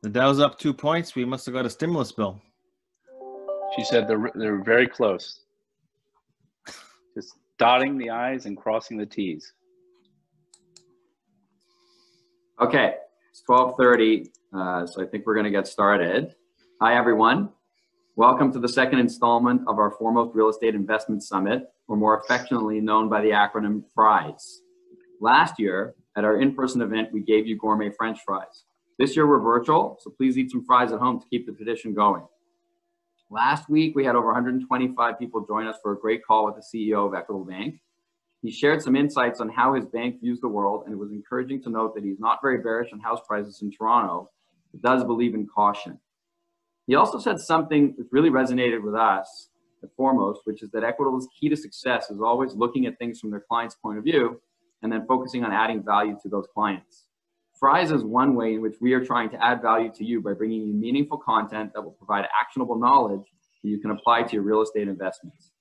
The Dow's up 2 points. We must have got a stimulus bill. She said they're very close. Just dotting the I's and crossing the T's. Okay, it's 12:30, so I think we're going to get started. Hi, everyone. Welcome to the second installment of our Foremost Real Estate Investment Summit, or more affectionately known by the acronym FREIS. Last year, at our in-person event, we gave you gourmet French fries. This year, we're virtual, so please eat some fries at home to keep the tradition going. Last week, we had over 125 people join us for a great call with the CEO of Equitable Bank. He shared some insights on how his bank views the world, and it was encouraging to note that he's not very bearish on house prices in Toronto, but does believe in caution. He also said something that really resonated with us at Foremost, which is that Equitable's key to success is always looking at things from their client's point of view and then focusing on adding value to those clients. FREIS is one way in which we are trying to add value to you by bringing you meaningful content that will provide actionable knowledge that you can apply to your real estate investments.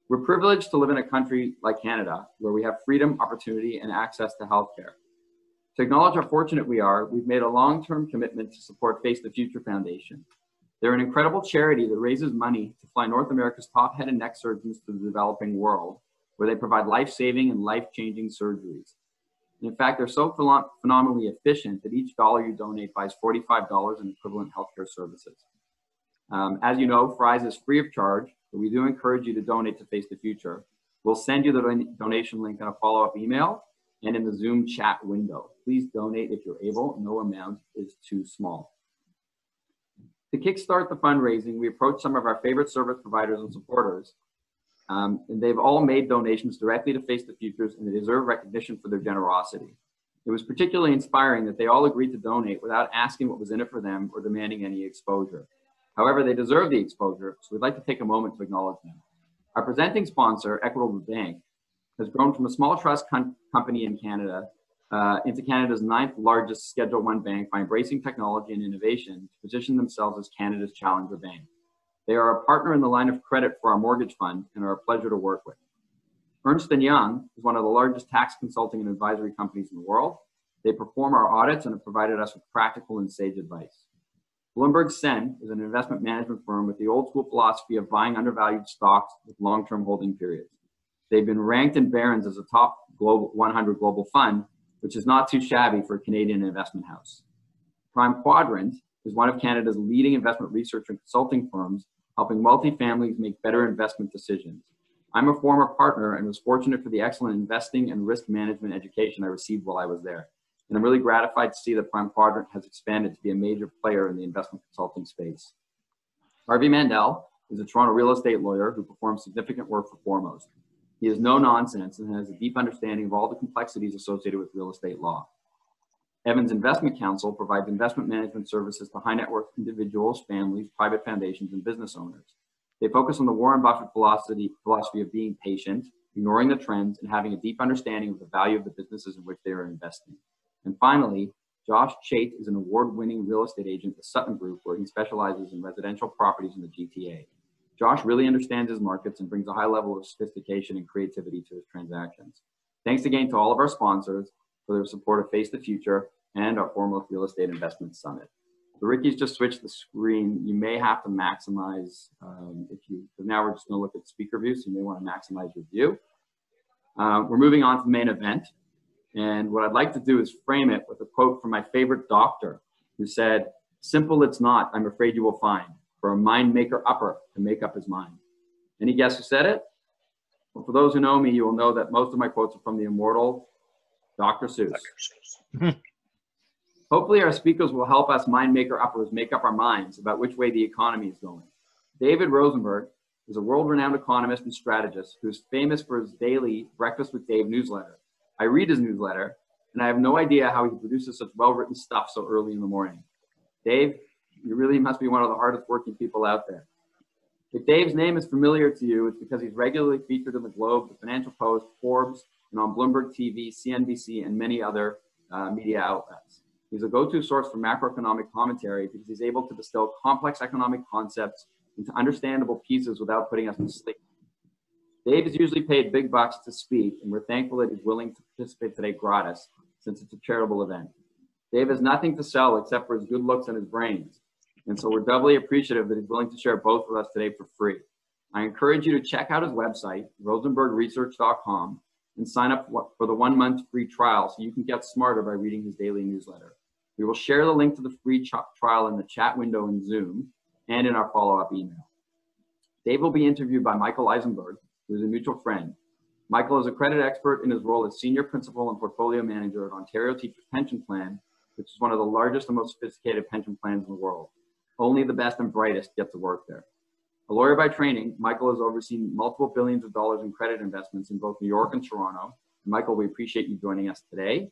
We're privileged to live in a country like Canada, where we have freedom, opportunity, and access to healthcare. To acknowledge how fortunate we are, we've made a long-term commitment to support Face the Future Foundation. They're an incredible charity that raises money to fly North America's top head and neck surgeons to the developing world, where they provide life-saving and life-changing surgeries. And in fact, they're so phenomenally efficient that each dollar you donate buys $45 in equivalent healthcare services. As you know, FREIS is free of charge, but we do encourage you to donate to Face the Future. We'll send you the donation link in a follow-up email and in the Zoom chat window. Please donate if you're able. No amount is too small. To kickstart the fundraising, we approached some of our favorite service providers and supporters, and they've all made donations directly to Face the Futures, and they deserve recognition for their generosity. It was particularly inspiring that they all agreed to donate without asking what was in it for them or demanding any exposure. However, they deserve the exposure, so we'd like to take a moment to acknowledge them. Our presenting sponsor, Equitable Bank, has grown from a small trust company in Canada into Canada's 9th largest Schedule I bank by embracing technology and innovation to position themselves as Canada's challenger bank. They are a partner in the line of credit for our mortgage fund and are a pleasure to work with. Ernst & Young is one of the largest tax consulting and advisory companies in the world. They perform our audits and have provided us with practical and sage advice. Bloomberg Sen is an investment management firm with the old school philosophy of buying undervalued stocks with long-term holding periods. They've been ranked in Barron's as a top 100 global fund, which is not too shabby for a Canadian investment house. Prime Quadrant is one of Canada's leading investment research and consulting firms, helping multi-families make better investment decisions. I'm a former partner and was fortunate for the excellent investing and risk management education I received while I was there. And I'm really gratified to see that Prime Quadrant has expanded to be a major player in the investment consulting space. Harvey Mandel is a Toronto real estate lawyer who performs significant work for Foremost. He is no nonsense and has a deep understanding of all the complexities associated with real estate law. Evans Investment Counsel provides investment management services to high net worth individuals, families, private foundations, and business owners. They focus on the Warren Buffett philosophy of being patient, ignoring the trends, and having a deep understanding of the value of the businesses in which they are investing. And finally, Josh Chait is an award-winning real estate agent at Sutton Group, where he specializes in residential properties in the GTA. Josh really understands his markets and brings a high level of sophistication and creativity to his transactions. Thanks again to all of our sponsors for their support of Face the Future and our Foremost Real Estate Investment Summit. So Ricky's just switched the screen. You may have to maximize, now we're just gonna look at speaker view, so you may wanna maximize your view. We're moving on to the main event. And what I'd like to do is frame it with a quote from my favorite doctor who said, "Simple it's not, I'm afraid you will find, for a mind maker upper to make up his mind." Any guess who said it? Well, for those who know me, you will know that most of my quotes are from the immortal Dr. Seuss. Hopefully our speakers will help us mind maker uppers make up our minds about which way the economy is going. David Rosenberg is a world-renowned economist and strategist who's famous for his daily Breakfast with Dave newsletter. I read his newsletter, and I have no idea how he produces such well-written stuff so early in the morning. Dave, you really must be one of the hardest working people out there. If Dave's name is familiar to you, it's because he's regularly featured in the Globe, the Financial Post, Forbes, and on Bloomberg TV, CNBC, and many other media outlets. He's a go-to source for macroeconomic commentary because he's able to distill complex economic concepts into understandable pieces without putting us to sleep. Dave is usually paid big bucks to speak, and we're thankful that he's willing to participate today gratis, since it's a charitable event. Dave has nothing to sell except for his good looks and his brains. And so we're doubly appreciative that he's willing to share both with us today for free. I encourage you to check out his website, rosenbergresearch.com, and sign up for the 1-month free trial so you can get smarter by reading his daily newsletter. We will share the link to the free trial in the chat window in Zoom and in our follow-up email. Dave will be interviewed by Michael Isenberg, who is a mutual friend. Michael is a credit expert in his role as Senior Principal and Portfolio Manager at Ontario Teachers Pension Plan, which is one of the largest and most sophisticated pension plans in the world. Only the best and brightest get to work there. A lawyer by training, Michael has overseen multiple billions of dollars in credit investments in both New York and Toronto. Michael, we appreciate you joining us today.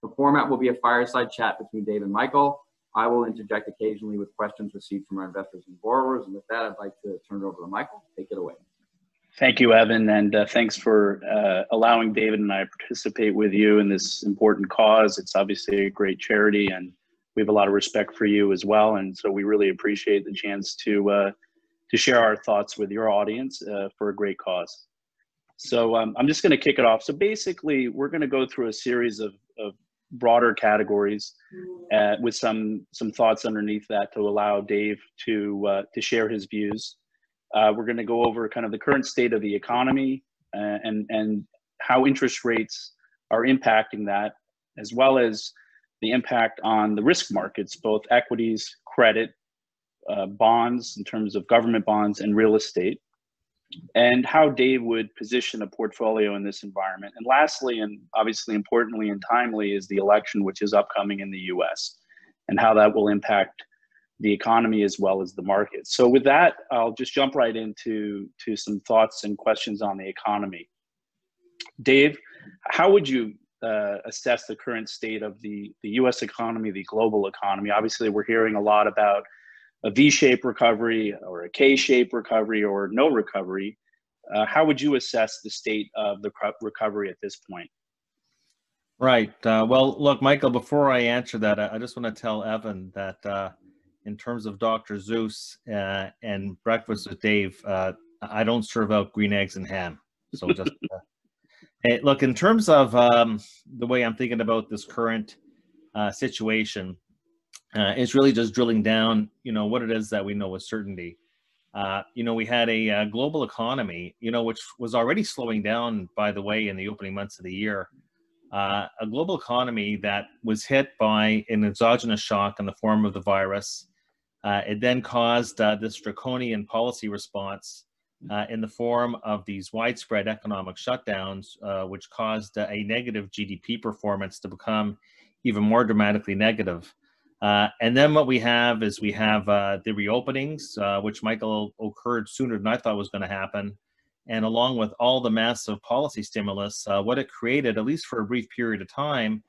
The format will be a fireside chat between Dave and Michael. I will interject occasionally with questions received from our investors and borrowers. And with that, I'd like to turn it over to Michael. Take it away. Thank you, Evan, and thanks for allowing David and I to participate with you in this important cause. It's obviously a great charity, and we have a lot of respect for you as well. And so we really appreciate the chance to share our thoughts with your audience for a great cause. So I'm just going to kick it off. So basically, we're going to go through a series of broader categories with some thoughts underneath that to allow Dave to share his views. We're going to go over kind of the current state of the economy and how interest rates are impacting that, as well as the impact on the risk markets, both equities, credit, bonds in terms of government bonds and real estate, and how Dave would position a portfolio in this environment. And lastly, and obviously importantly and timely, is the election, which is upcoming in the US, and how that will impact the economy as well as the market. So with that, I'll just jump right into some thoughts and questions on the economy. Dave, how would you assess the current state of the US economy, the global economy? Obviously, we're hearing a lot about a V-shaped recovery or a K-shaped recovery or no recovery. How would you assess the state of the recovery at this point? Right. Well, look, Michael, before I answer that, I just want to tell Evan that in terms of Dr. Zeus and Breakfast with Dave, I don't serve out green eggs and ham. So just hey, look, in terms of the way I'm thinking about this current situation, it's really just drilling down, what it is that we know with certainty. We had a global economy, which was already slowing down, by the way, in the opening months of the year. A global economy that was hit by an exogenous shock in the form of the virus. It then caused this draconian policy response in the form of these widespread economic shutdowns, which caused a negative GDP performance to become even more dramatically negative. And then what we have is the reopenings, which, Michael, occurred sooner than I thought was going to happen. And along with all the massive policy stimulus, what it created, at least for a brief period of time,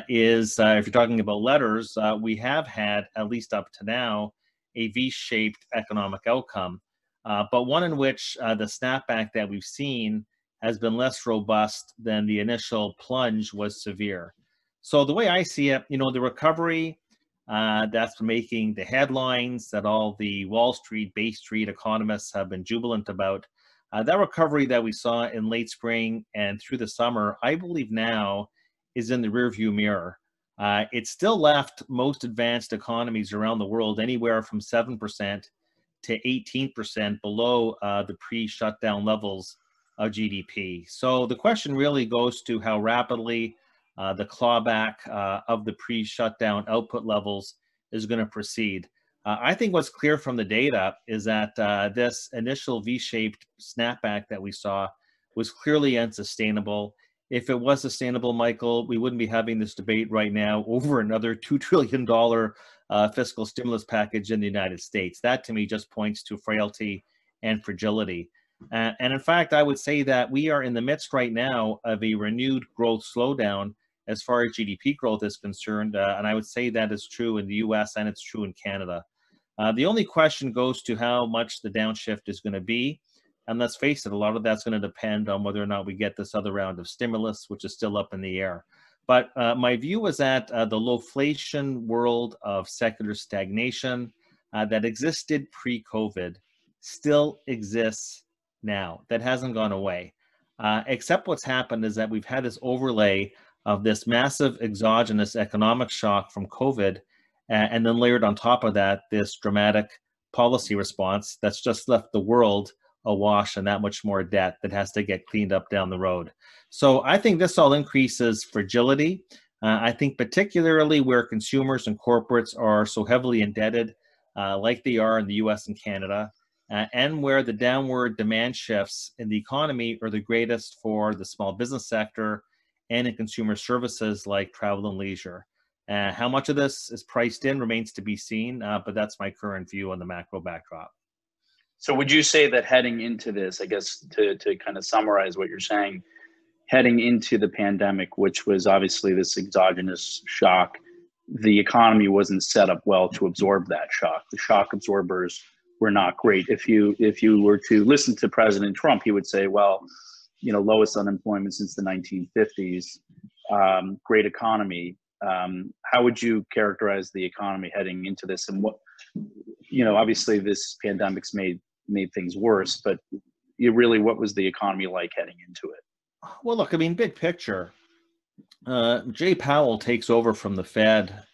is, if you're talking about letters, we have had, at least up to now, a V-shaped economic outcome, but one in which the snapback that we've seen has been less robust than the initial plunge was severe. So the way I see it, the recovery that's making the headlines that all the Wall Street, Bay Street economists have been jubilant about, that recovery that we saw in late spring and through the summer, I believe now is in the rearview mirror. It still left most advanced economies around the world anywhere from 7% to 18% below the pre-shutdown levels of GDP. So the question really goes to how rapidly the clawback of the pre-shutdown output levels is going to proceed. I think what's clear from the data is that this initial V-shaped snapback that we saw was clearly unsustainable. If it was sustainable, Michael, we wouldn't be having this debate right now over another $2 trillion fiscal stimulus package in the United States. That, to me, just points to frailty and fragility. And in fact, I would say that we are in the midst right now of a renewed growth slowdown as far as GDP growth is concerned. And I would say that is true in the US and it's true in Canada. The only question goes to how much the downshift is going to be. And let's face it, a lot of that's going to depend on whether or not we get this other round of stimulus, which is still up in the air. But my view is that the lowflation world of secular stagnation that existed pre-COVID still exists now. That hasn't gone away. Except what's happened is that we've had this overlay of this massive exogenous economic shock from COVID, and then layered on top of that, this dramatic policy response that's just left the world awash in that much more debt that has to get cleaned up down the road. So I think this all increases fragility. I think particularly where consumers and corporates are so heavily indebted, like they are in the US and Canada, and where the downward demand shifts in the economy are the greatest for the small business sector and in consumer services like travel and leisure. How much of this is priced in remains to be seen, but that's my current view on the macro backdrop. So would you say that heading into this, I guess to kind of summarize what you're saying, heading into the pandemic, which was obviously this exogenous shock, the economy wasn't set up well to absorb that shock. The shock absorbers were not great. If you were to listen to President Trump, he would say, well, you know, lowest unemployment since the 1950s, great economy. How would you characterize the economy heading into this? And what, you know, obviously this pandemic's made things worse, but what was the economy like heading into it? Well, look, I mean, big picture, Jay Powell takes over from the Fed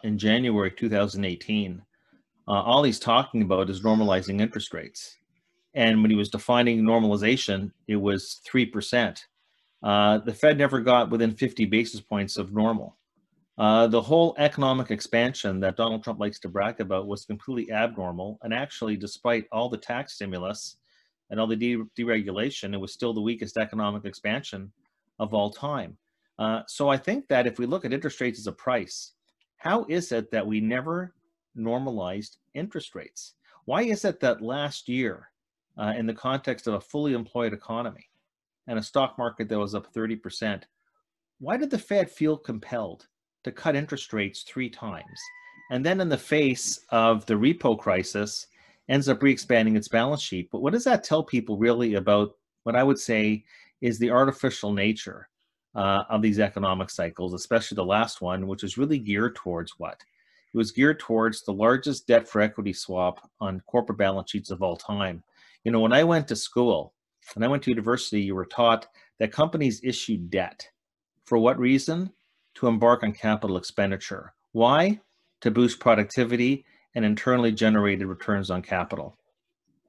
in January 2018. All he's talking about is normalizing interest rates. And when he was defining normalization, it was 3%. The Fed never got within 50 basis points of normal. The whole economic expansion that Donald Trump likes to brag about was completely abnormal. And actually, despite all the tax stimulus and all the deregulation, it was still the weakest economic expansion of all time. So I think that if we look at interest rates as a price, how is it that we never normalized interest rates? Why is it that last year, in the context of a fully employed economy and a stock market that was up 30%, why did the Fed feel compelled to cut interest rates 3 times? And then in the face of the repo crisis, ends up re-expanding its balance sheet. But what does that tell people really about what I would say is the artificial nature of these economic cycles, especially the last one, which is really geared towards what? It was geared towards the largest debt for equity swap on corporate balance sheets of all time. You know, when I went to school, when I went to university, you were taught that companies issued debt. For what reason? To embark on capital expenditure. Why? To boost productivity and internally generated returns on capital.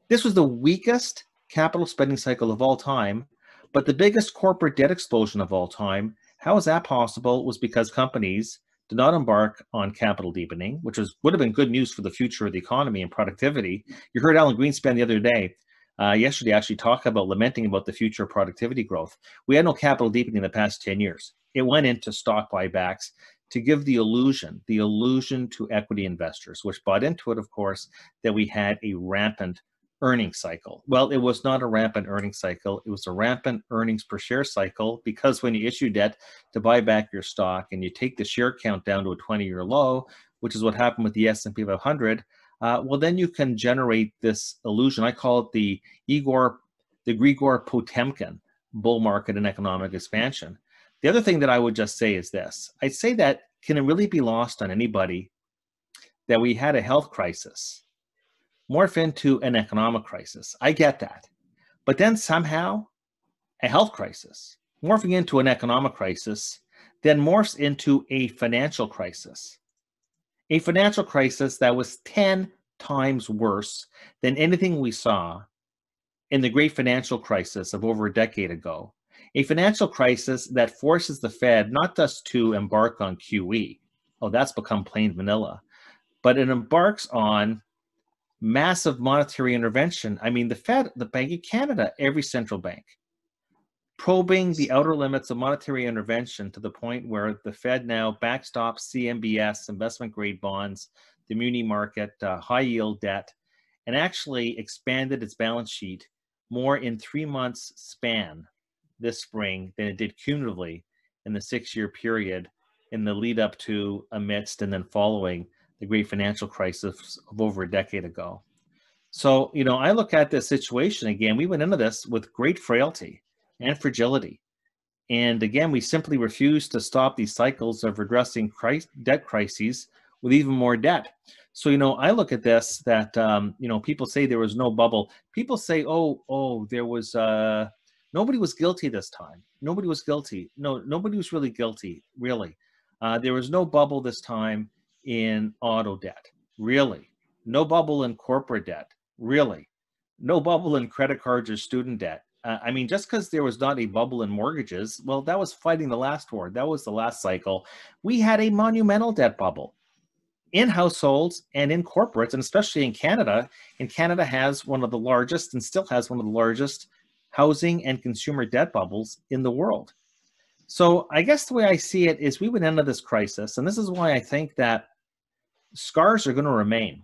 This was the weakest capital spending cycle of all time, but the biggest corporate debt explosion of all time. How is that possible? It was because companies did not embark on capital deepening, which would have been good news for the future of the economy and productivity. You heard Alan Greenspan the other day, yesterday, actually talk about lamenting about the future of productivity growth. We had no capital deepening in the past 10 years. It went into stock buybacks to give the illusion to equity investors, which bought into it, of course, that we had a rampant earnings cycle. Well, it was not a rampant earnings cycle. It was a rampant earnings per share cycle, because when you issue debt to buy back your stock and you take the share count down to a 20-year low, which is what happened with the S&P 500, well, then you can generate this illusion. I call it the Grigor Potemkin bull market and economic expansion. The other thing that I would just say is this. I'd say that can it really be lost on anybody that we had a health crisis morph into an economic crisis? I get that. But then somehow a health crisis morphing into an economic crisis then morphs into a financial crisis. A financial crisis that was 10 times worse than anything we saw in the great financial crisis of over a decade ago. A financial crisis that forces the Fed not just to embark on QE, oh, that's become plain vanilla, but it embarks on massive monetary intervention. I mean, the Fed, the Bank of Canada, every central bank, probing the outer limits of monetary intervention to the point where the Fed now backstops CMBS, investment-grade bonds, the muni market, high-yield debt, and actually expanded its balance sheet more in 3 months span this spring than it did cumulatively in the 6-year period in the lead up to, amidst, and then following the great financial crisis of over a decade ago. So, you know, I look at this situation again, we went into this with great frailty and fragility. And again, we simply refuse to stop these cycles of redressing debt crises with even more debt. So, you know, I look at this that, you know, people say there was no bubble. People say, oh, there was Nobody was guilty this time. Nobody was guilty. No, nobody was really guilty, really. There was no bubble this time in auto debt, really. No bubble in corporate debt, really. No bubble in credit cards or student debt. I mean, just because there was not a bubble in mortgages, well, that was fighting the last war. That was the last cycle. We had a monumental debt bubble in households and in corporates, and especially in Canada. And Canada has one of the largest and still has one of the largest housing and consumer debt bubbles in the world. So I guess the way I see it is we would end this crisis, and this is why I think that scars are going to remain.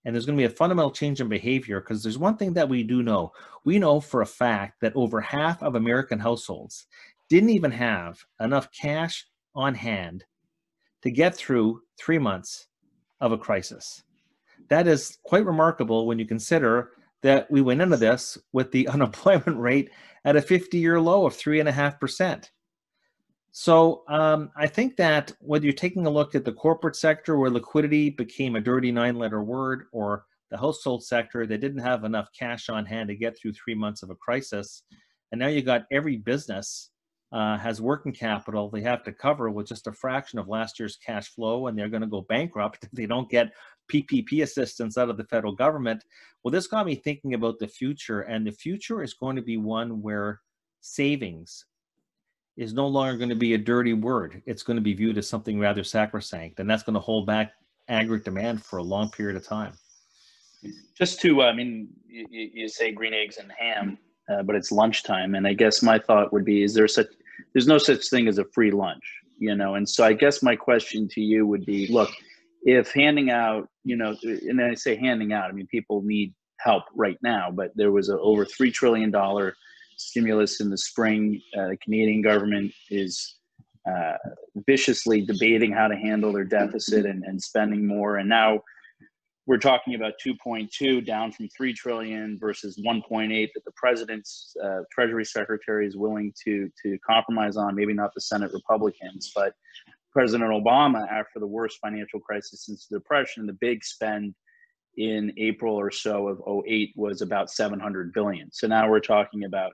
And there's going to be a fundamental change in behavior, because there's one thing that we do know. We know for a fact that over half of American households didn't even have enough cash on hand to get through 3 months of a crisis. That is quite remarkable when you consider that we went into this with the unemployment rate at a 50-year low of 3.5%. So I think that whether you're taking a look at the corporate sector where liquidity became a dirty 9-letter word, or the household sector that didn't have enough cash on hand to get through 3 months of a crisis, and now you got every business has working capital they have to cover with just a fraction of last year's cash flow, and they're going to go bankrupt if they don't get PPP assistance out of the federal government. Well, this got me thinking about the future, and the future is going to be one where savings is no longer going to be a dirty word. It's going to be viewed as something rather sacrosanct, and that's going to hold back aggregate demand for a long period of time. Just to, I mean, you say green eggs and ham, but it's lunchtime, and I guess my thought would be: there's no such thing as a free lunch, you know? And so I guess my question to you would be: look, if handing out, you know, and I say handing out, I mean people need help right now, but there was a over $3 trillion stimulus in the spring. The Canadian government is viciously debating how to handle their deficit and spending more. And now we're talking about 2.2 down from 3 trillion versus 1.8 that the president's Treasury Secretary is willing to compromise on. Maybe not the Senate Republicans, but President Obama, after the worst financial crisis since the Depression, the big spend in April or so of 2008 was about 700 billion. So now we're talking about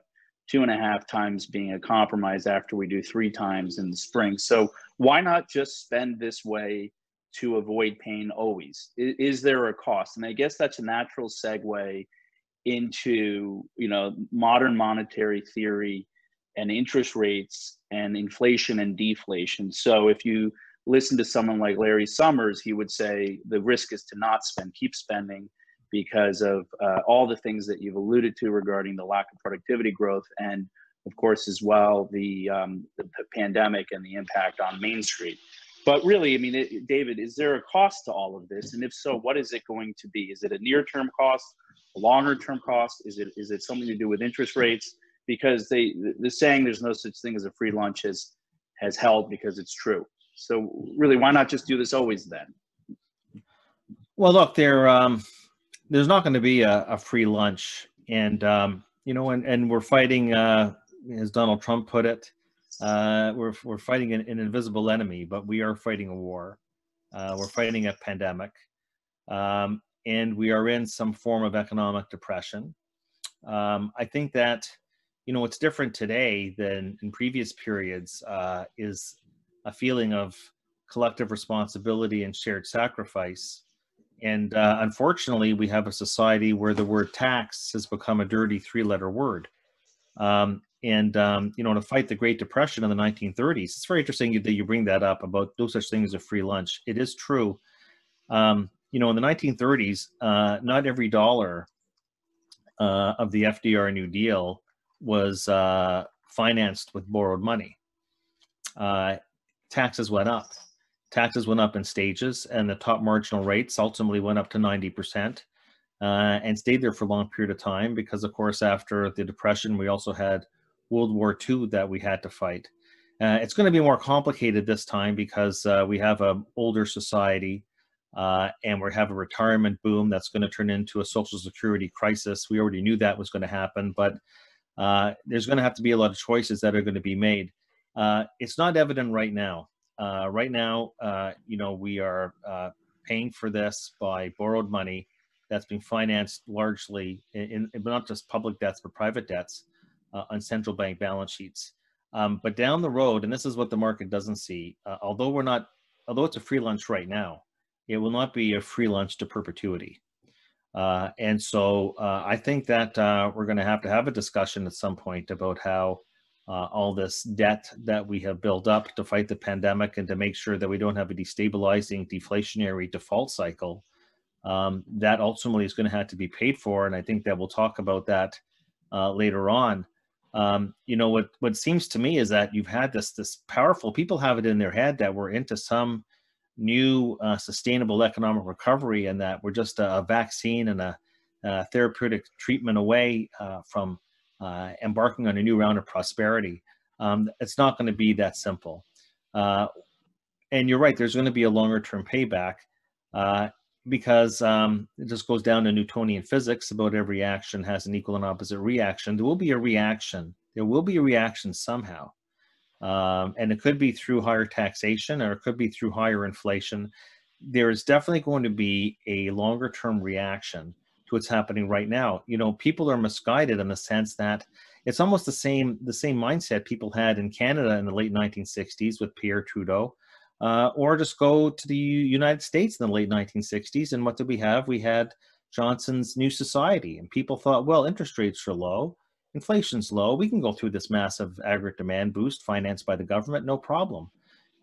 2.5 times being a compromise after we do 3 times in the spring. So why not just spend this way to avoid pain always? Is there a cost? And I guess that's a natural segue into, you know, modern monetary theory and interest rates and inflation and deflation. So if you listen to someone like Larry Summers, he would say the risk is to not spend, keep spending, because of all the things that you've alluded to regarding the lack of productivity growth, and of course as well the pandemic and the impact on Main Street. But really, I mean, David, is there a cost to all of this? And if so, what is it going to be? Is it a near-term cost, a longer-term cost? Is it something to do with interest rates? Because the saying there's no such thing as a free lunch has held because it's true. So really, why not just do this always then? Well, look, there's not going to be a free lunch, and you know, and we're fighting, as Donald Trump put it, we're fighting an invisible enemy, but we are fighting a war. We're fighting a pandemic, and we are in some form of economic depression. I think that, you know, what's different today than in previous periods is a feeling of collective responsibility and shared sacrifice. And unfortunately, we have a society where the word tax has become a dirty 3-letter word. You know, to fight the Great Depression in the 1930s, it's very interesting that you bring that up about no such thing as a free lunch. It is true. You know, in the 1930s, not every dollar of the FDR New Deal was financed with borrowed money. Taxes went up. Taxes went up in stages, and the top marginal rates ultimately went up to 90%, and stayed there for a long period of time because, of course, after the Depression, we also had World War II that we had to fight. It's going to be more complicated this time because we have an older society, and we have a retirement boom that's going to turn into a Social Security crisis. We already knew that was going to happen, but there's going to have to be a lot of choices that are going to be made. It's not evident right now. Right now, you know, we are paying for this by borrowed money that's being financed largely in not just public debts, but private debts on central bank balance sheets. But down the road, and this is what the market doesn't see, although it's a free lunch right now, it will not be a free lunch to perpetuity. And so I think that we're going to have a discussion at some point about how all this debt that we have built up to fight the pandemic and to make sure that we don't have a destabilizing deflationary default cycle, that ultimately is going to have to be paid for. And I think that we'll talk about that later on. You know, what seems to me is that you've had this powerful, people have it in their head that we're into some new sustainable economic recovery, and that we're just a vaccine and a therapeutic treatment away from embarking on a new round of prosperity. It's not going to be that simple. And you're right, there's going to be a longer term payback because it just goes down to Newtonian physics about every action has an equal and opposite reaction. There will be a reaction. There will be a reaction somehow. And it could be through higher taxation, or it could be through higher inflation. There is definitely going to be a longer term reaction to what's happening right now. You know, people are misguided in the sense that it's almost the same mindset people had in Canada in the late 1960s with Pierre Trudeau, or just go to the United States in the late 1960s. And what did we have? We had Johnson's New Society, and people thought, well, interest rates are low. Inflation's low. We can go through this massive aggregate demand boost financed by the government, no problem.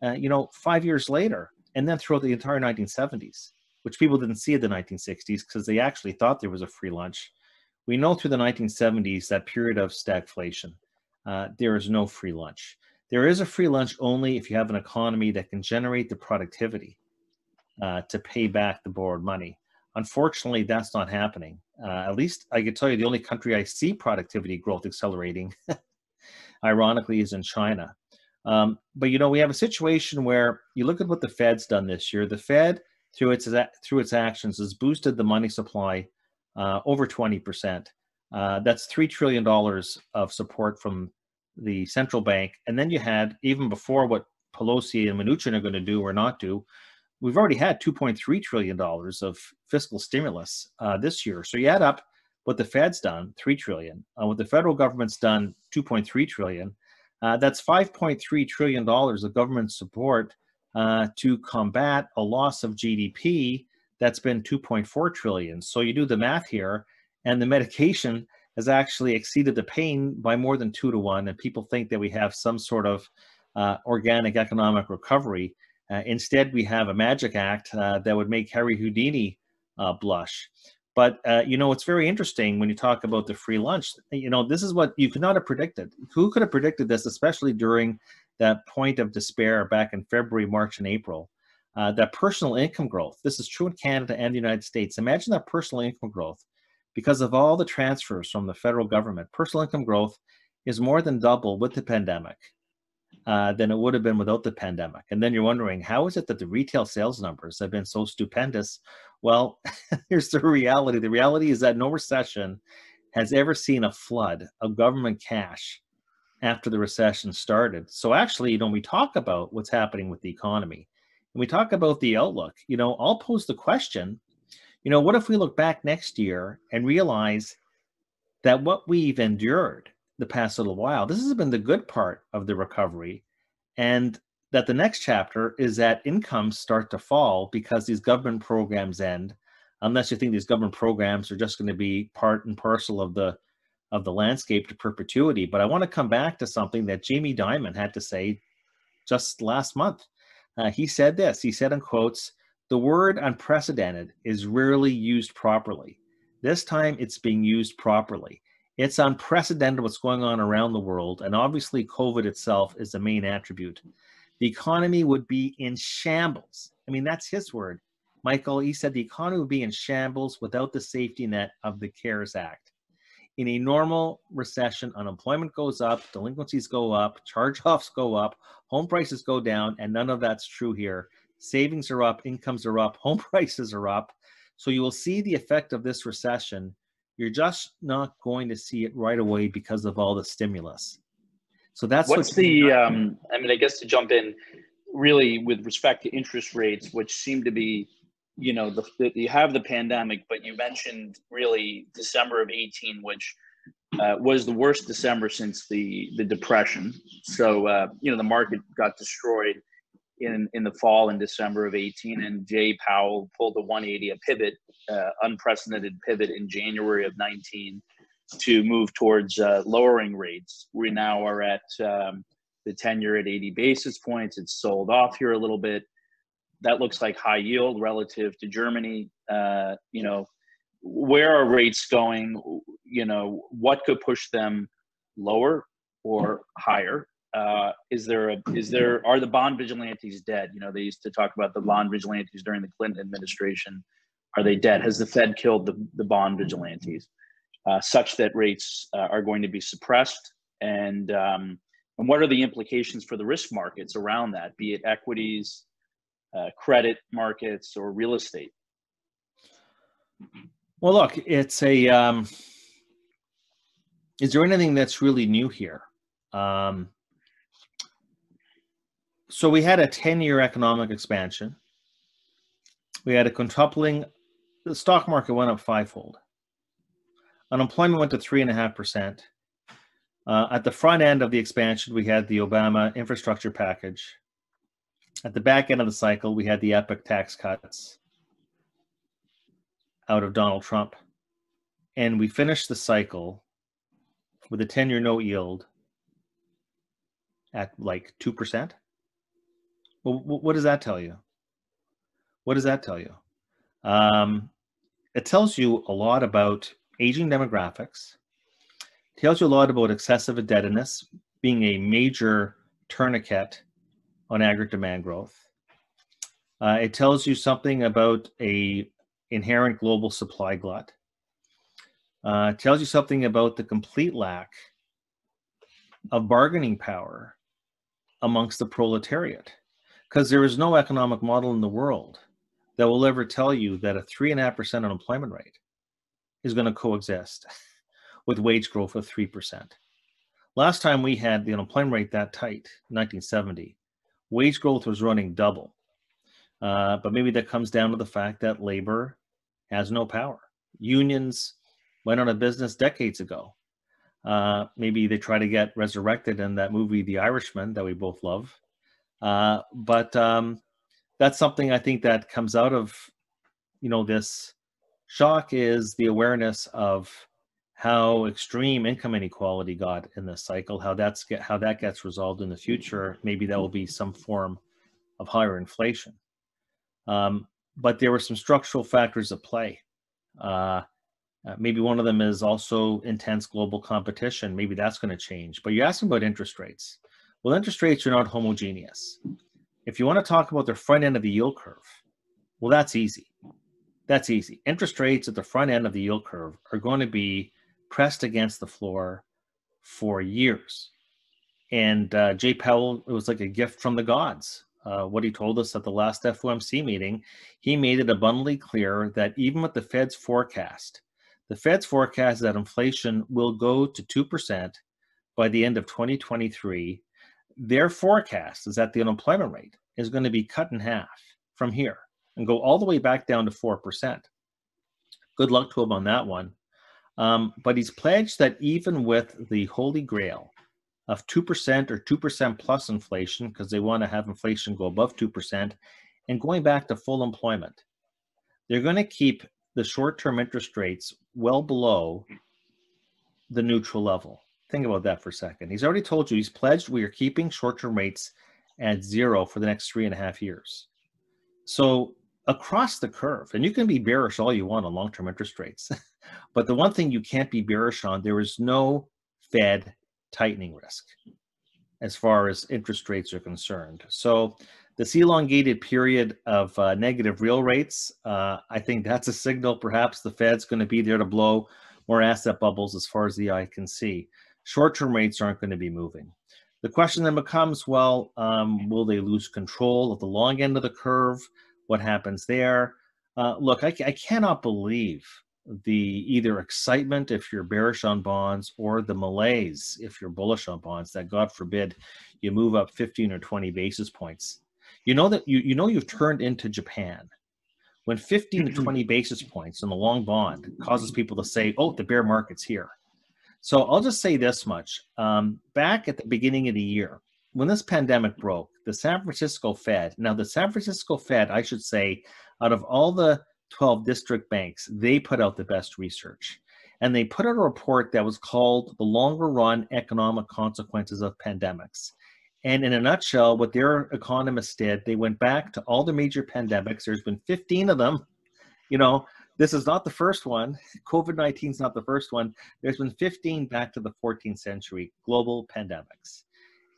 You know, 5 years later, and then throughout the entire 1970s, which people didn't see in the 1960s because they actually thought there was a free lunch. We know through the 1970s, that period of stagflation, there is no free lunch. There is a free lunch only if you have an economy that can generate the productivity to pay back the borrowed money. Unfortunately, that's not happening. At least I could tell you the only country I see productivity growth accelerating, ironically, is in China. But, you know, we have a situation where you look at what the Fed's done this year. The Fed, through its actions, has boosted the money supply over 20%. That's $3 trillion of support from the central bank. And then you had, even before what Pelosi and Mnuchin are going to do or not do, we've already had $2.3 trillion of fiscal stimulus this year. So you add up what the Fed's done, $3 trillion, what the federal government's done, $2.3 trillion. That's $5.3 trillion of government support to combat a loss of GDP that's been $2.4 trillion. So you do the math here, and the medication has actually exceeded the pain by more than 2 to 1. And people think that we have some sort of organic economic recovery. Instead, we have a magic act that would make Harry Houdini blush. But, you know, it's very interesting when you talk about the free lunch. You know, this is what you could not have predicted. Who could have predicted this, especially during that point of despair back in February, March, and April? That personal income growth. This is true in Canada and the United States. Imagine that personal income growth. Because of all the transfers from the federal government, personal income growth is more than double with the pandemic than it would have been without the pandemic. And then you're wondering, how is it that the retail sales numbers have been so stupendous? Well, here's the reality. The reality is that no recession has ever seen a flood of government cash after the recession started. So actually, you know, we talk about what's happening with the economy, and we talk about the outlook. You know, I'll pose the question, you know, what if we look back next year and realize that what we've endured the past little while, this has been the good part of the recovery, and that the next chapter is that incomes start to fall because these government programs end, unless you think these government programs are just going to be part and parcel of the landscape to perpetuity. But I want to come back to something that Jamie Dimon had to say just last month. He said this, he said in quotes, "The word unprecedented is rarely used properly. This time it's being used properly. It's unprecedented what's going on around the world, and obviously COVID itself is the main attribute. The economy would be in shambles." I mean, that's his word. Michael, he said the economy would be in shambles without the safety net of the CARES Act. In a normal recession, unemployment goes up, delinquencies go up, charge-offs go up, home prices go down, and none of that's true here. Savings are up, incomes are up, home prices are up. So you will see the effect of this recession. You're just not going to see it right away because of all the stimulus. So that's what's the, I mean, I guess to jump in, really with respect to interest rates, which seem to be, you know, you have the pandemic, but you mentioned really December of 18, which was the worst December since the Depression. So, you know, the market got destroyed in the fall in December of 18, and Jay Powell pulled a 180, a pivot, unprecedented pivot in January of 19 to move towards lowering rates. We now are at the 10-year at 80 basis points. It's sold off here a little bit. That looks like high yield relative to Germany. You know, where are rates going? You know, what could push them lower or higher? Are the bond vigilantes dead? You know, they used to talk about the bond vigilantes during the Clinton administration. Are they dead? Has the Fed killed the bond vigilantes such that rates are going to be suppressed? And what are the implications for the risk markets around that, be it equities, credit markets, or real estate? Well, look, it's a. Is there anything that's really new here? So we had a 10-year economic expansion. We had a quintupling. The stock market went up fivefold. Unemployment went to 3.5%. At the front end of the expansion, we had the Obama infrastructure package. At the back end of the cycle, we had the epic tax cuts out of Donald Trump. And we finished the cycle with a 10-year note yield at like 2%. Well, what does that tell you? What does that tell you? It tells you a lot about aging demographics. It tells you a lot about excessive indebtedness being a major tourniquet on aggregate demand growth. It tells you something about a inherent global supply glut. It tells you something about the complete lack of bargaining power amongst the proletariat, because there is no economic model in the world that will ever tell you that a 3.5% unemployment rate is going to coexist with wage growth of 3%. Last time we had the unemployment rate that tight, 1970, wage growth was running double. But maybe that comes down to the fact that labor has no power. Unions went out of business decades ago. Maybe they try to get resurrected in that movie, The Irishman, that we both love. But that's something I think that comes out of, you know, this shock, is the awareness of how extreme income inequality got in this cycle, how that gets resolved in the future. Maybe that will be some form of higher inflation. But there were some structural factors at play. Maybe one of them is also intense global competition. Maybe that's going to change. But you're asking about interest rates. Well, interest rates are not homogeneous. If you want to talk about the front end of the yield curve, well, that's easy. That's easy. Interest rates at the front end of the yield curve are going to be pressed against the floor for years. And Jay Powell, it was like a gift from the gods. What he told us at the last FOMC meeting, he made it abundantly clear that even with the Fed's forecast that inflation will go to 2% by the end of 2023. Their forecast is that the unemployment rate is going to be cut in half from here and go all the way back down to 4%. Good luck to him on that one. But he's pledged that even with the holy grail of 2% or 2% plus inflation, because they want to have inflation go above 2%, and going back to full employment, they're going to keep the short-term interest rates well below the neutral level. Think about that for a second. He's already told you, he's pledged we are keeping short-term rates at 0 for the next 3.5 years. So across the curve, and you can be bearish all you want on long-term interest rates, but the one thing you can't be bearish on, there is no Fed tightening risk as far as interest rates are concerned. So this elongated period of negative real rates, I think that's a signal perhaps the Fed's going to be there to blow more asset bubbles as far as the eye can see. Short-term rates aren't going to be moving. The question then becomes, well, will they lose control of the long end of the curve? What happens there? Look, I cannot believe the either excitement if you're bearish on bonds or the malaise if you're bullish on bonds, that God forbid you move up 15 or 20 basis points. You know that you've turned into Japan when 15 to 20 basis points in the long bond causes people to say, oh, the bear market's here. So I'll just say this much. Back at the beginning of the year, when this pandemic broke, the San Francisco Fed, now the San Francisco Fed, I should say, out of all the 12 district banks, they put out the best research. And they put out a report that was called The Longer Run Economic Consequences of Pandemics. And in a nutshell, what their economists did, they went back to all the major pandemics. There's been 15 of them. You know, this is not the first one. COVID-19 is not the first one. There's been 15 back to the 14th century global pandemics.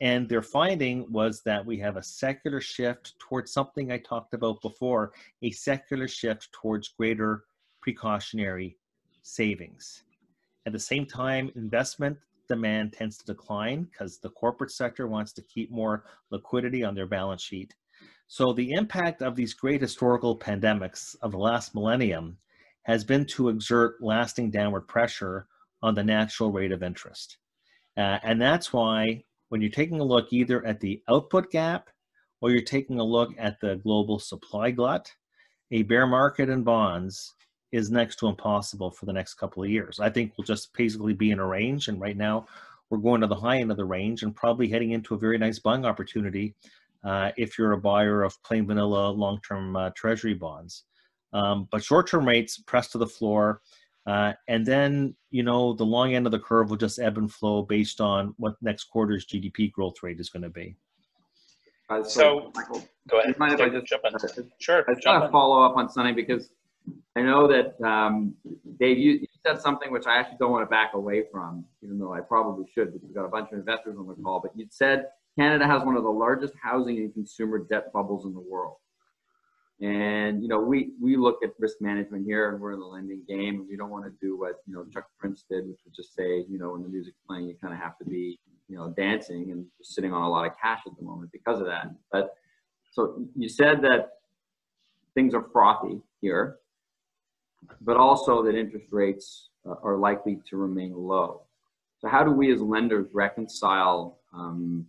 And their finding was that we have a secular shift towards something I talked about before, a secular shift towards greater precautionary savings. At the same time, investment demand tends to decline because the corporate sector wants to keep more liquidity on their balance sheet. So the impact of these great historical pandemics of the last millennium has been to exert lasting downward pressure on the natural rate of interest. And that's why when you're taking a look either at the output gap or you're taking a look at the global supply glut, a bear market in bonds is next to impossible for the next couple of years. I think we'll just basically be in a range, and right now we're going to the high end of the range and probably heading into a very nice buying opportunity if you're a buyer of plain vanilla long-term treasury bonds. But short-term rates press to the floor, and then, you know, the long end of the curve will just ebb and flow based on what next quarter's GDP growth rate is going to be. So, Michael, go ahead. mind if I just jump in? Sure. I just want to follow up on something, because I know that, Dave, you said something which I actually don't want to back away from, even though I probably should, because we've got a bunch of investors on the call. But you said Canada has one of the largest housing and consumer debt bubbles in the world. And, you know, we look at risk management here, and we're in the lending game, and we don't want to do what, you know, Chuck Prince did, which was just say, you know, when the music's playing, you kind of have to be, you know, dancing, and just sitting on a lot of cash at the moment because of that. But so you said that things are frothy here, but also that interest rates are likely to remain low. So how do we as lenders reconcile, from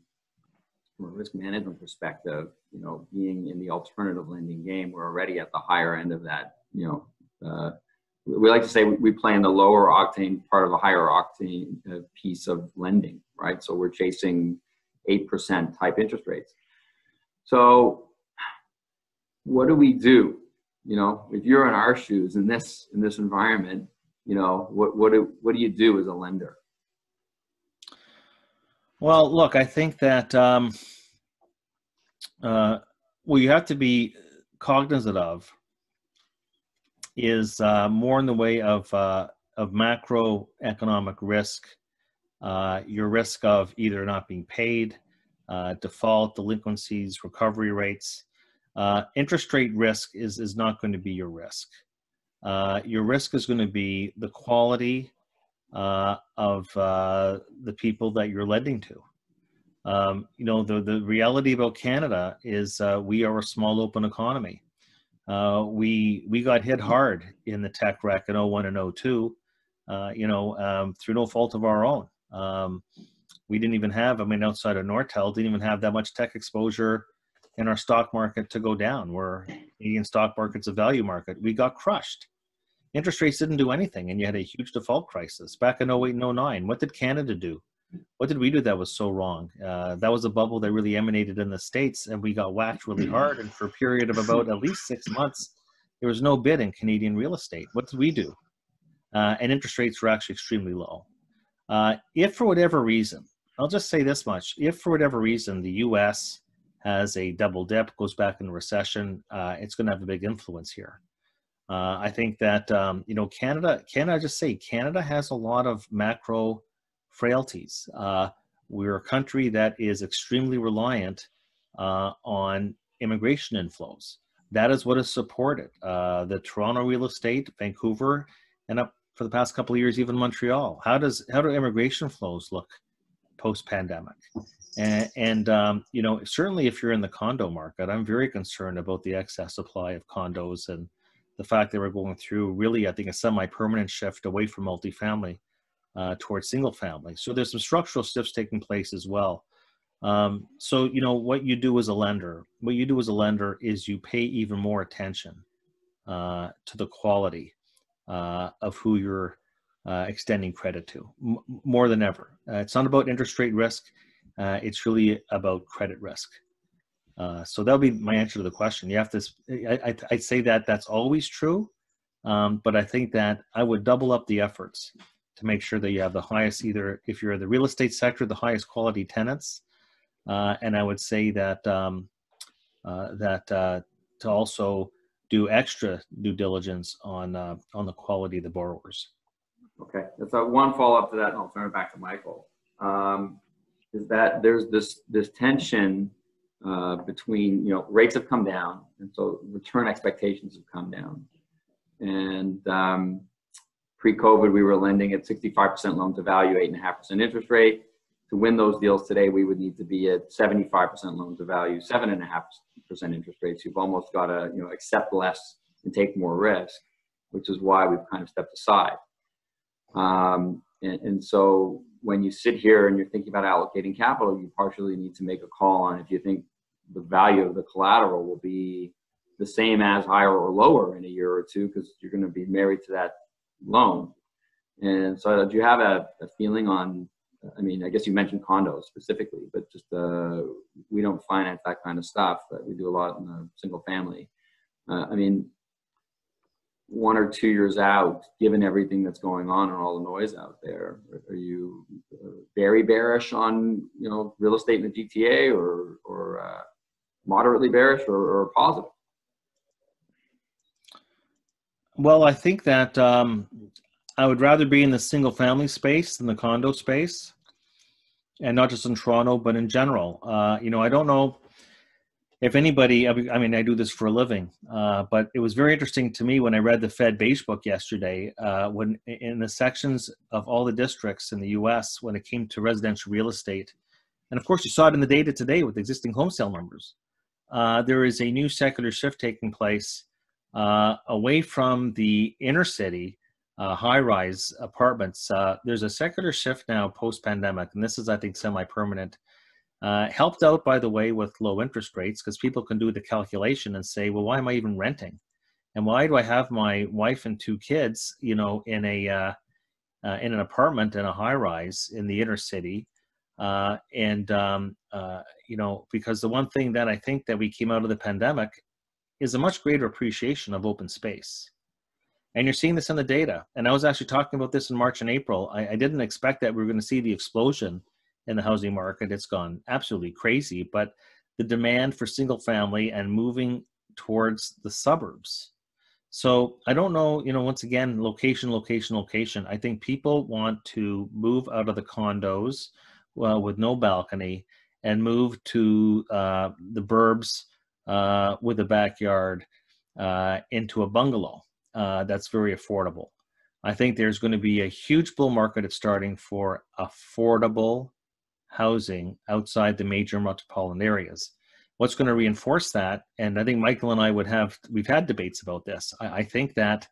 a risk management perspective, you know, being in the alternative lending game, we're already at the higher end of that, you know, we like to say we play in the lower octane part of a higher octane piece of lending, right? So we're chasing 8% type interest rates. So what do we do? You know, if you're in our shoes in this environment, you know, what do you do as a lender? Well, look, I think that what you have to be cognizant of is more in the way of macroeconomic risk, your risk of either not being paid, default, delinquencies, recovery rates. Interest rate risk is not going to be your risk. Your risk is going to be the quality of the people that you're lending to. You know, the reality about Canada is we are a small open economy. We got hit hard in the tech wreck in 01 and 02, you know, through no fault of our own. We didn't even have, I mean, outside of Nortel, didn't even have that much tech exposure in our stock market to go down. Where Canadian stock market's a value market. We got crushed. Interest rates didn't do anything, and you had a huge default crisis back in 08 and 09. What did Canada do? What did we do that was so wrong? That was a bubble that really emanated in the States, and we got whacked really hard. And for a period of about at least 6 months, there was no bid in Canadian real estate. What did we do? And interest rates were actually extremely low. If for whatever reason, I'll just say this much, if for whatever reason the US has a double dip, goes back into recession, it's going to have a big influence here. I think that, you know, Canada has a lot of macro frailties. We're a country that is extremely reliant on immigration inflows. That is what is supported. The Toronto real estate, Vancouver, and up for the past couple of years, even Montreal. How do immigration flows look post-pandemic? And you know, certainly if you're in the condo market, I'm very concerned about the excess supply of condos and the fact that we're going through really, I think, a semi-permanent shift away from multifamily towards single family. So there's some structural shifts taking place as well. So, you know, what you do as a lender is you pay even more attention to the quality of who you're extending credit to more than ever. It's not about interest rate risk. It's really about credit risk. So that'll be my answer to the question. You have to, I'd say that that's always true, but I think that I would double up the efforts to make sure that you have the highest, either if you're in the real estate sector, the highest quality tenants, and I would say that to also do extra due diligence on the quality of the borrowers. Okay, that's one follow-up to that, and I'll turn it back to Michael. Is that there's this tension between, you know, rates have come down, and so return expectations have come down. And pre-COVID, we were lending at 65% loan to value, 8.5% interest rate. To win those deals today, we would need to be at 75% loan to value, 7.5% interest rates. You've almost got to, you know, accept less and take more risk, which is why we've kind of stepped aside. And so when you sit here and you're thinking about allocating capital, you partially need to make a call on if you think the value of the collateral will be the same as, higher, or lower in a year or two, because you're going to be married to that loan. And so do you have a feeling on, I mean, I guess you mentioned condos specifically, but just we don't finance that kind of stuff, but we do a lot in the single family. I mean, 1 or 2 years out, given everything that's going on and all the noise out there, are you very bearish on, you know, real estate in the GTA, or moderately bearish, or positive? Well, I think that I would rather be in the single family space than the condo space, and not just in Toronto, but in general. You know, I don't know if anybody, I mean, I do this for a living, but it was very interesting to me when I read the Fed Beige Book yesterday, when in the sections of all the districts in the US, when it came to residential real estate, and of course you saw it in the data today with existing home sale numbers, there is a new secular shift taking place away from the inner city high-rise apartments. There's a secular shift now post-pandemic, and this is, I think, semi-permanent. Helped out, by the way, with low interest rates, because people can do the calculation and say, well, why am I even renting? And why do I have my wife and 2 kids, you know, in an apartment in a high-rise in the inner city? You know, because the one thing that I think that we came out of the pandemic is a much greater appreciation of open space. And you're seeing this in the data. And I was actually talking about this in March and April. I didn't expect that we were going to see the explosion in the housing market. It's gone absolutely crazy. But the demand for single family and moving towards the suburbs. So I don't know, you know, once again, location. I think people want to move out of the condos with no balcony and move to the burbs with a backyard into a bungalow. That's very affordable. I think there's going to be a huge bull market at starting for affordable housing outside the major metropolitan areas. What's going to reinforce that, and I think Michael and I we've had debates about this. I think that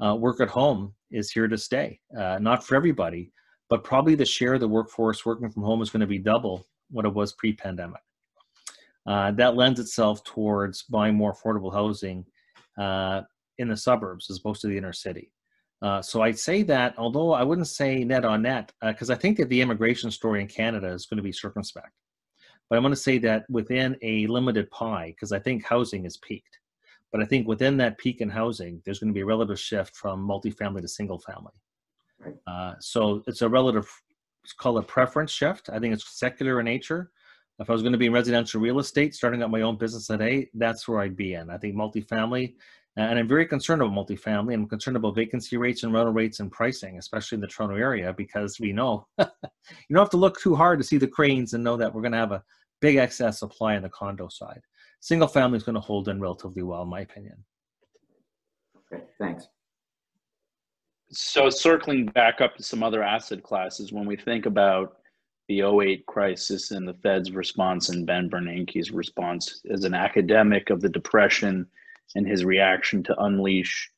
work at home is here to stay. Not for everybody, but probably the share of the workforce working from home is going to be double what it was pre-pandemic. That lends itself towards buying more affordable housing in the suburbs as opposed to the inner city. So I'd say that, although I wouldn't say net on net, because I think that the immigration story in Canada is going to be circumspect. But I'm going to say that within a limited pie, because I think housing is peaked. But I think within that peak in housing, there's going to be a relative shift from multifamily to single family. Right. So it's a relative, let's call it preference shift. I think it's secular in nature. If I was going to be in residential real estate, starting up my own business today, that's where I'd be in. I think multifamily, and I'm very concerned about multifamily. I'm concerned about vacancy rates and rental rates and pricing, especially in the Toronto area, because we know you don't have to look too hard to see the cranes and know that we're going to have a big excess supply on the condo side. Single family is going to hold in relatively well, in my opinion. Okay, thanks. So circling back up to some other asset classes, when we think about the 2008 crisis and the Fed's response and Ben Bernanke's response as an academic of the Depression and his reaction to unleash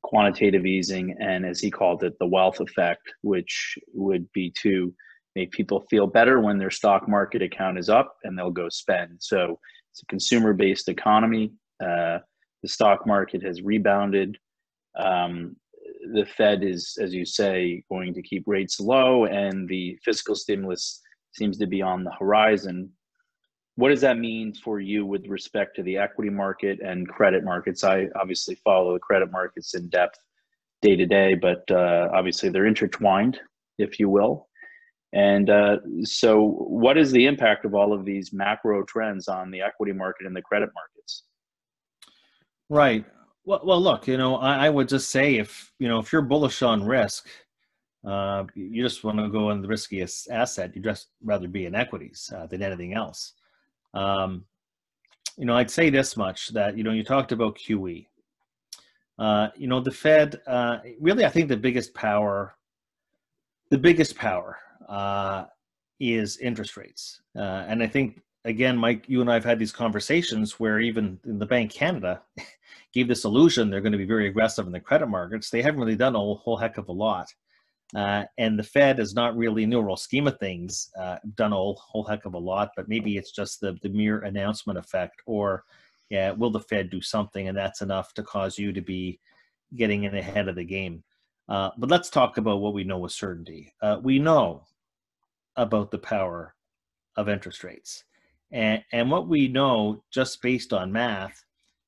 quantitative easing and, as he called it, the wealth effect, which would be to make people feel better when their stock market account is up and they'll go spend. So it's a consumer-based economy. The stock market has rebounded. the Fed is, as you say, going to keep rates low and the fiscal stimulus seems to be on the horizon. What does that mean for you with respect to the equity market and credit markets? I obviously follow the credit markets in depth day to day, but obviously they're intertwined, if you will. And so what is the impact of all of these macro trends on the equity market and the credit markets? Right. Well, look, I would just say if you're bullish on risk, you just want to go in the riskiest asset. You'd just rather be in equities than anything else. I'd say this much, that, you talked about QE. The Fed, really, I think the biggest power is interest rates. And I think, again, Mike, you and I have had these conversations where even in the Bank Canada gave this illusion they're going to be very aggressive in the credit markets. They haven't really done a whole heck of a lot. And the Fed has not really, in the overall scheme of things, done a whole heck of a lot, but maybe it's just the mere announcement effect, or will the Fed do something, and that's enough to cause you to be getting in ahead of the game. But let's talk about what we know with certainty. We know about the power of interest rates. And what we know, just based on math,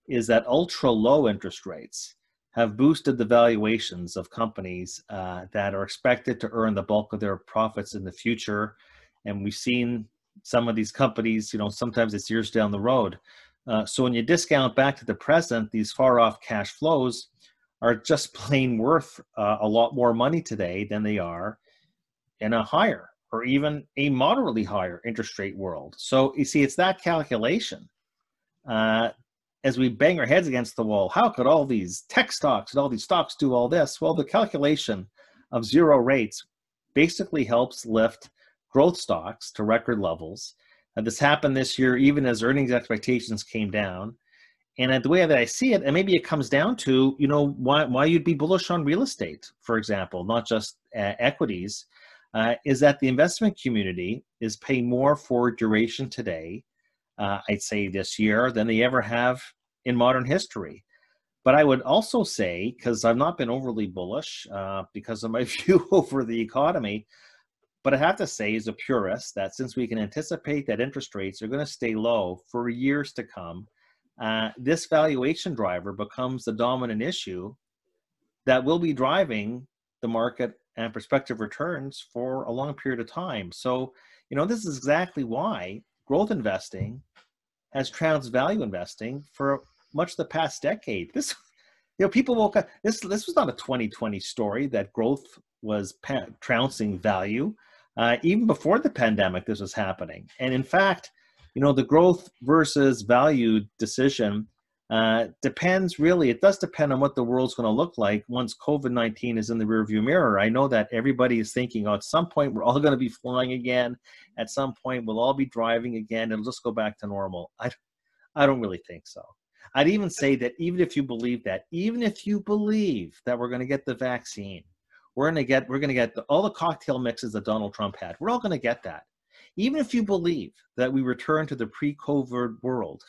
is that ultra low interest rates have boosted the valuations of companies that are expected to earn the bulk of their profits in the future. And we've seen some of these companies, sometimes it's years down the road. So when you discount back to the present, these far off cash flows are just plain worth a lot more money today than they are in a higher or even a moderately higher interest rate world. So you see, it's that calculation. As we bang our heads against the wall, how could all these tech stocks and all these stocks do all this? Well, the calculation of zero rates basically helps lift growth stocks to record levels. This happened this year, even as earnings expectations came down. And the way that I see it, and maybe it comes down to, why you'd be bullish on real estate, for example, not just equities, is that the investment community is paying more for duration today, I'd say this year, than they ever have in modern history. But I would also say, because I've not been overly bullish because of my view over the economy, but I have to say as a purist that since we can anticipate that interest rates are going to stay low for years to come, this valuation driver becomes the dominant issue that will be driving the market and prospective returns for a long period of time. So, this is exactly why growth investing has trounced value investing for much of the past decade. People woke up, this was not a 2020 story that growth was trouncing value. Even before the pandemic, this was happening. And in fact, the growth versus value decision depends really, it does depend on what the world's going to look like once COVID-19 is in the rearview mirror. I know that everybody is thinking, at some point we're all going to be flying again. At some point we'll all be driving again. It'll just go back to normal. I don't really think so. I'd even say that even if you believe that we're going to get the vaccine, we're going to get all the cocktail mixes that Donald Trump had. We're all going to get that. Even if you believe that we return to the pre-COVID world.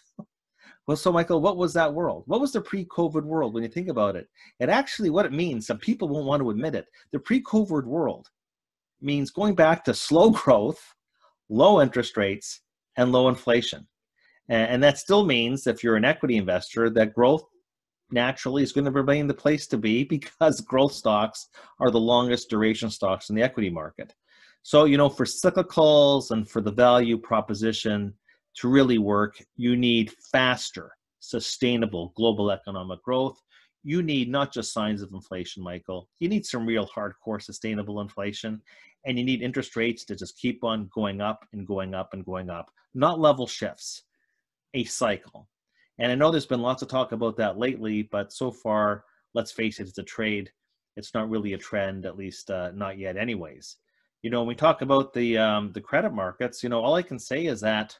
Well, so Michael, what was that world? What was the pre-COVID world when you think about it? And actually what it means, some people won't want to admit it, the pre-COVID world means going back to slow growth, low interest rates, and low inflation. And that still means, if you're an equity investor, that growth naturally is going to remain the place to be, because growth stocks are the longest duration stocks in the equity market. So, for cyclicals and for the value proposition to really work, you need faster, sustainable global economic growth. You need not just signs of inflation, Michael. You need some real hardcore sustainable inflation. And you need interest rates to just keep on going up and going up and going up, not level shifts. A cycle. And I know there's been lots of talk about that lately, but so far, let's face it, it's a trade. It's not really a trend, at least not yet anyways. When we talk about the credit markets, all I can say is that,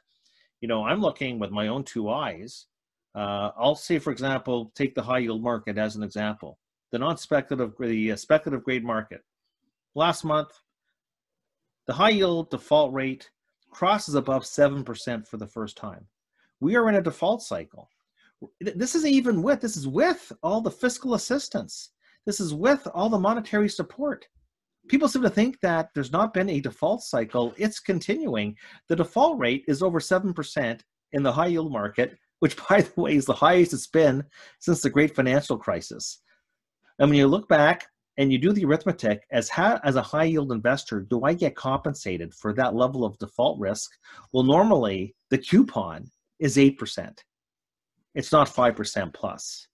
I'm looking with my own two eyes. I'll say, for example, take the high yield market as an example, the speculative grade market. Last month, the high yield default rate crosses above 7% for the first time. We are in a default cycle. This is with all the fiscal assistance This is with all the monetary support. People seem to think that there's not been a default cycle. It's continuing. The default rate is over 7% in the high yield market, which, by the way, is the highest it's been since the great financial crisis. And when you look back and you do the arithmetic, as a high yield investor, do I get compensated for that level of default risk? Well, normally the coupon is 8%. It's not 5% plus.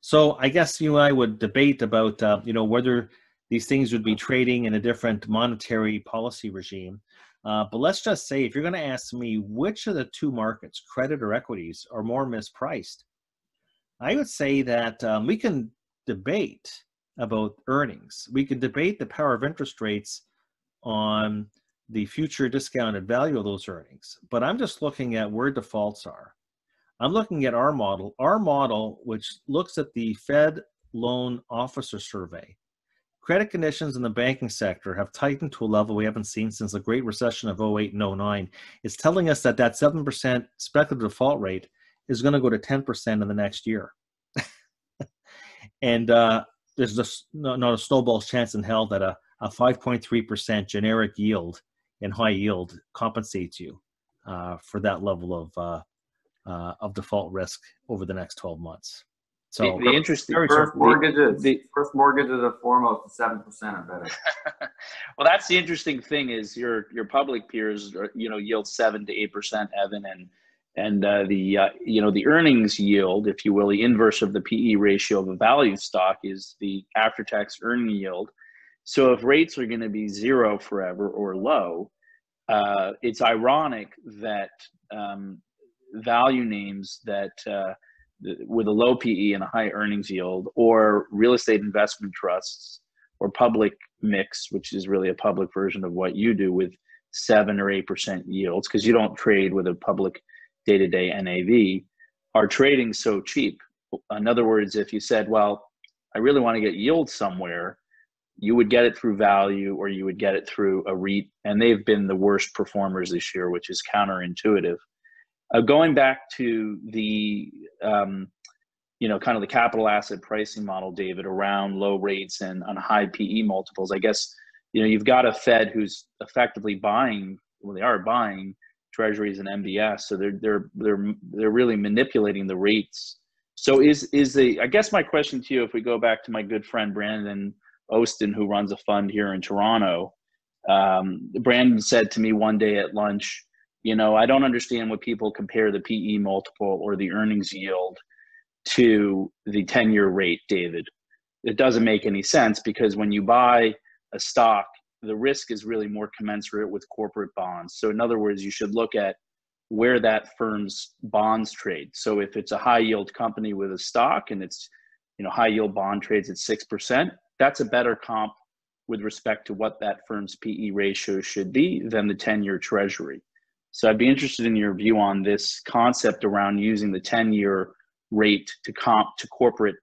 So I guess you and I would debate about whether these things would be trading in a different monetary policy regime. But let's just say, if you're going to ask me which of the two markets, credit or equities, are more mispriced, I would say that we can debate about earnings. We can debate the power of interest rates on the future discounted value of those earnings. But I'm just looking at where defaults are. I'm looking at our model, which looks at the Fed Loan Officer Survey. Credit conditions in the banking sector have tightened to a level we haven't seen since the Great Recession of 08 and 09. It's telling us that 7% speculative default rate is going to go to 10% in the next year. And there's just not a snowball's chance in hell that a 5.3% generic yield in high yield compensates you for that level of default risk over the next 12 months. So the interesting first mortgages are foremost 7% or better. Well, that's the interesting thing is your public peers, yield 7 to 8%, Evan, and the earnings yield, if you will, the inverse of the PE ratio of a value stock is the after-tax earning yield. So if rates are going to be zero forever or low, it's ironic that value names that with a low PE and a high earnings yield, or real estate investment trusts, or public mix, which is really a public version of what you do with 7 or 8% yields, because you don't trade with a public day-to-day NAV, are trading so cheap. In other words, if you said, well, I really want to get yield somewhere, you would get it through value or you would get it through a REIT, and they've been the worst performers this year, which is counterintuitive. Going back to the, kind of the capital asset pricing model, David, around low rates and on high PE multiples, I guess, you've got a Fed who's effectively buying, well, they are buying treasuries and MBS. So they're really manipulating the rates. So I guess my question to you, if we go back to my good friend, Brandon Ostin, who runs a fund here in Toronto, Brandon said to me one day at lunch, I don't understand what people compare the PE multiple or the earnings yield to the 10-year rate, David. It doesn't make any sense, because when you buy a stock, the risk is really more commensurate with corporate bonds. So in other words, you should look at where that firm's bonds trade. So if it's a high yield company with a stock and it's, high yield bond trades at 6%, that's a better comp with respect to what that firm's PE ratio should be than the 10-year treasury. So I'd be interested in your view on this concept around using the 10-year rate to comp to corporate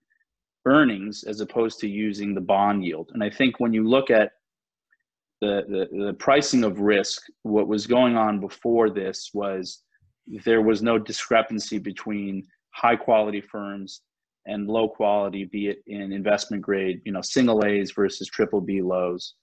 earnings as opposed to using the bond yield. And I think when you look at the pricing of risk, what was going on before this was there was no discrepancy between high quality firms and low quality, be it in investment grade, single A's versus triple B lows,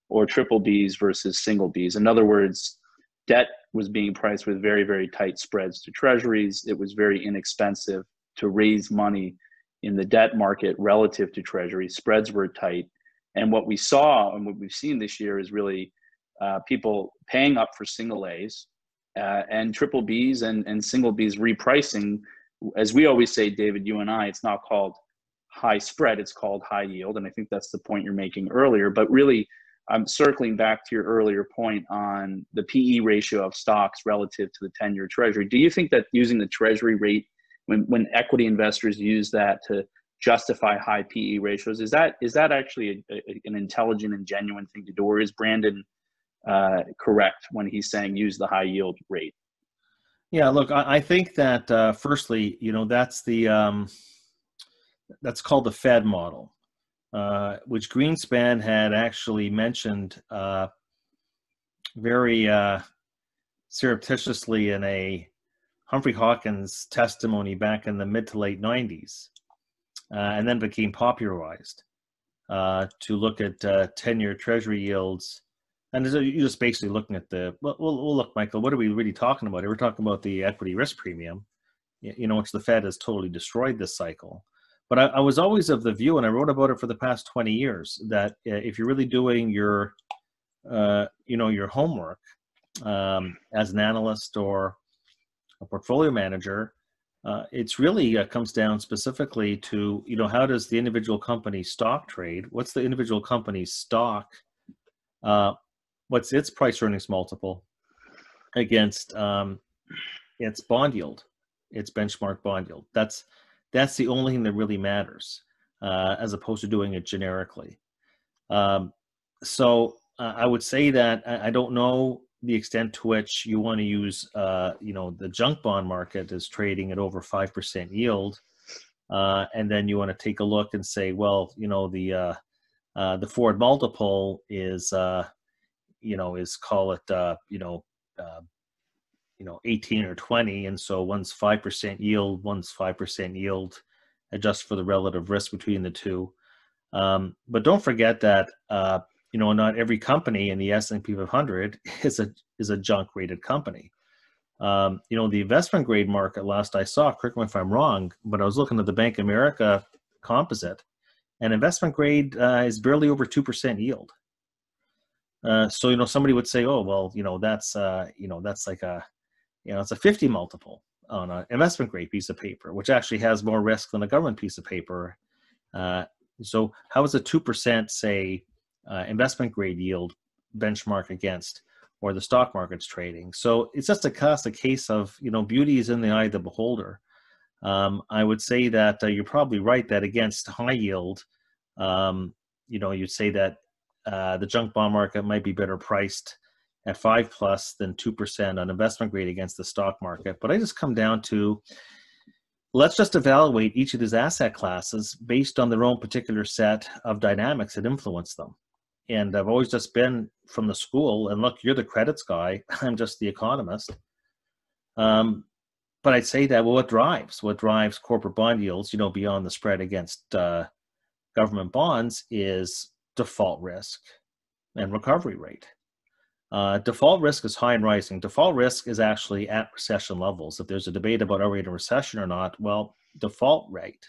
or triple B's versus single B's. In other words, debt was being priced with very, very tight spreads to treasuries. It was very inexpensive to raise money in the debt market relative to treasuries. Spreads were tight. And what we saw and what we've seen this year is really people paying up for single A's and triple B's and single B's repricing. As we always say, David, you and I, it's not called high spread, it's called high yield. And I think that's the point you're making earlier. But really, I'm circling back to your earlier point on the PE ratio of stocks relative to the 10-year treasury. Do you think that using the treasury rate, when equity investors use that to justify high PE ratios, is that actually an intelligent and genuine thing to do, or is Brandon correct when he's saying use the high yield rate? Yeah, look, I think that firstly, that's that's called the Fed model, which Greenspan had actually mentioned very surreptitiously in a Humphrey Hawkins testimony back in the mid to late 90s, and then became popularized. to look at 10-year Treasury yields. And you're just basically looking at well, look, Michael, what are we really talking about? We're talking about the equity risk premium, which the Fed has totally destroyed this cycle. But I was always of the view, and I wrote about it for the past 20 years, that if you're really doing your, your homework as an analyst or a portfolio manager, it's really comes down specifically to, how does the individual company stock trade? What's the individual company's stock? What's its price earnings multiple against its bond yield, its benchmark bond yield? That's the only thing that really matters, as opposed to doing it generically. So I would say that I don't know the extent to which you want to use, the junk bond market is trading at over 5% yield, and then you want to take a look and say, well, the forward multiple is, call it, 18 or 20, and so one's 5% yield, one's 5% yield, adjust for the relative risk between the two. But don't forget that not every company in the S&P 500 is a junk rated company. The investment grade market, last I saw, correct me if I'm wrong, but I was looking at the Bank of America composite, and investment grade is barely over 2% yield. So somebody would say, oh well, that's like it's a 50 multiple on an investment grade piece of paper, which actually has more risk than a government piece of paper. So how is a 2%, say, investment grade yield benchmark against, or the stock market's trading? So it's just a classic case of, beauty is in the eye of the beholder. I would say that you're probably right that against high yield, you'd say that the junk bond market might be better priced at 5+ than 2% on investment grade against the stock market. But I just come down to, let's just evaluate each of these asset classes based on their own particular set of dynamics that influence them. And I've always just been from the school, and look, you're the credits guy, I'm just the economist. But I'd say that, well, what drives corporate bond yields, beyond the spread against government bonds, is default risk and recovery rate. Default risk is high and rising. Default risk is actually at recession levels. If there's a debate about are we in a recession or not, well, default rate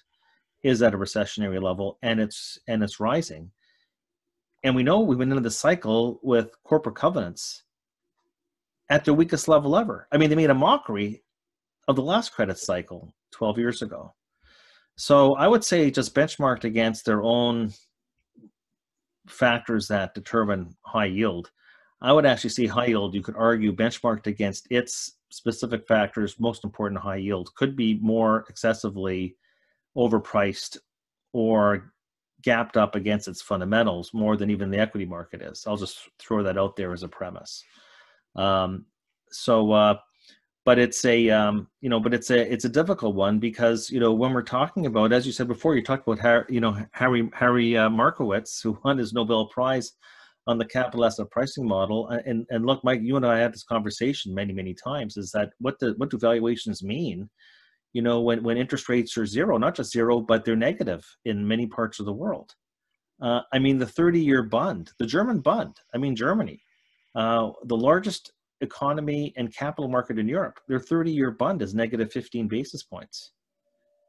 is at a recessionary level, and it's rising. And we know we went into the cycle with corporate covenants at their weakest level ever. I mean, they made a mockery of the last credit cycle 12 years ago. So I would say, just benchmarked against their own factors that determine high yield, I would actually see high yield, you could argue, benchmarked against its specific factors most important to high yield, could be more excessively overpriced or gapped up against its fundamentals more than even the equity market is. I'll just throw that out there as a premise. But it's a difficult one, because when we're talking about, as you said before, you talked about Harry Markowitz, who won his Nobel Prize on the capital asset pricing model. And look, Mike, you and I had this conversation many times. Is that what do valuations mean? When interest rates are zero, not just zero, but they're negative in many parts of the world. I mean, the 30-year bund, the German bund. I mean, Germany, the largest economy and capital market in Europe, their 30-year bund is negative 15 basis points.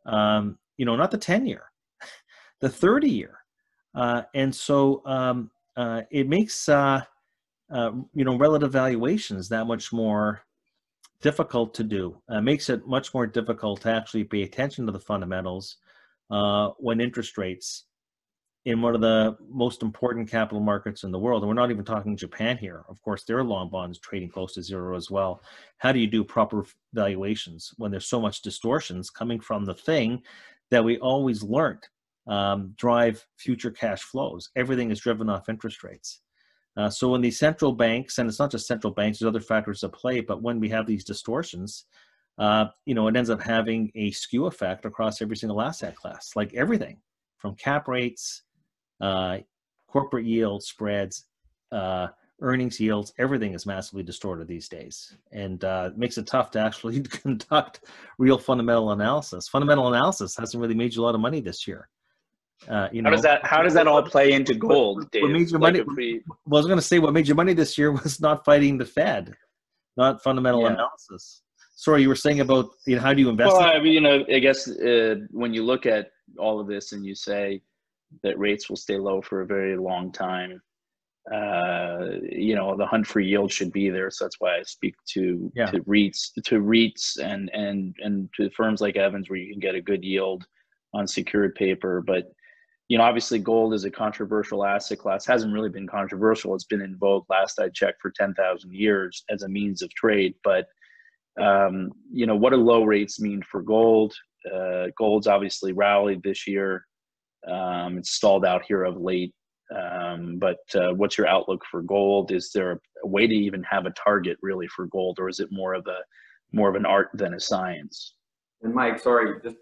Not the 10-year, the 30-year. And so it makes, relative valuations that much more difficult to do. Makes it much more difficult to actually pay attention to the fundamentals when interest rates in one of the most important capital markets in the world, and we're not even talking Japan here. Of course, their long bonds trading close to zero as well. How do you do proper valuations when there's so much distortions coming from the thing that we always learned drive future cash flows? Everything is driven off interest rates. So when these central banks, and it's not just central banks, there's other factors at play, but when we have these distortions, it ends up having a skew effect across every single asset class, like everything from cap rates, corporate yield spreads, earnings yields. Everything is massively distorted these days, and it makes it tough to actually conduct real fundamental analysis. Fundamental analysis hasn't really made you a lot of money this year. You How know, does that all play into gold, Dave? what made your Like money? if we, Well, I was going to say what made your money this year was not fighting the Fed, not fundamental yeah. analysis. Sorry, you were saying about, you know, how do you invest? Well, I mean, you know, I guess when you look at all of this and you say that rates will stay low for a very long time, you know, the hunt for yield should be there. So that's why I speak to REITs and to firms like Evans, where you can get a good yield on secured paper. But you know, obviously, gold is a controversial asset class. Hasn't really been controversial. It's been in vogue, last I checked, for 10,000 years as a means of trade. But you know, what do low rates mean for gold? Gold's obviously rallied this year. It's stalled out here of late. But what's your outlook for gold? Is there a way to even have a target really for gold, or is it more of an art than a science? And Mike, sorry, just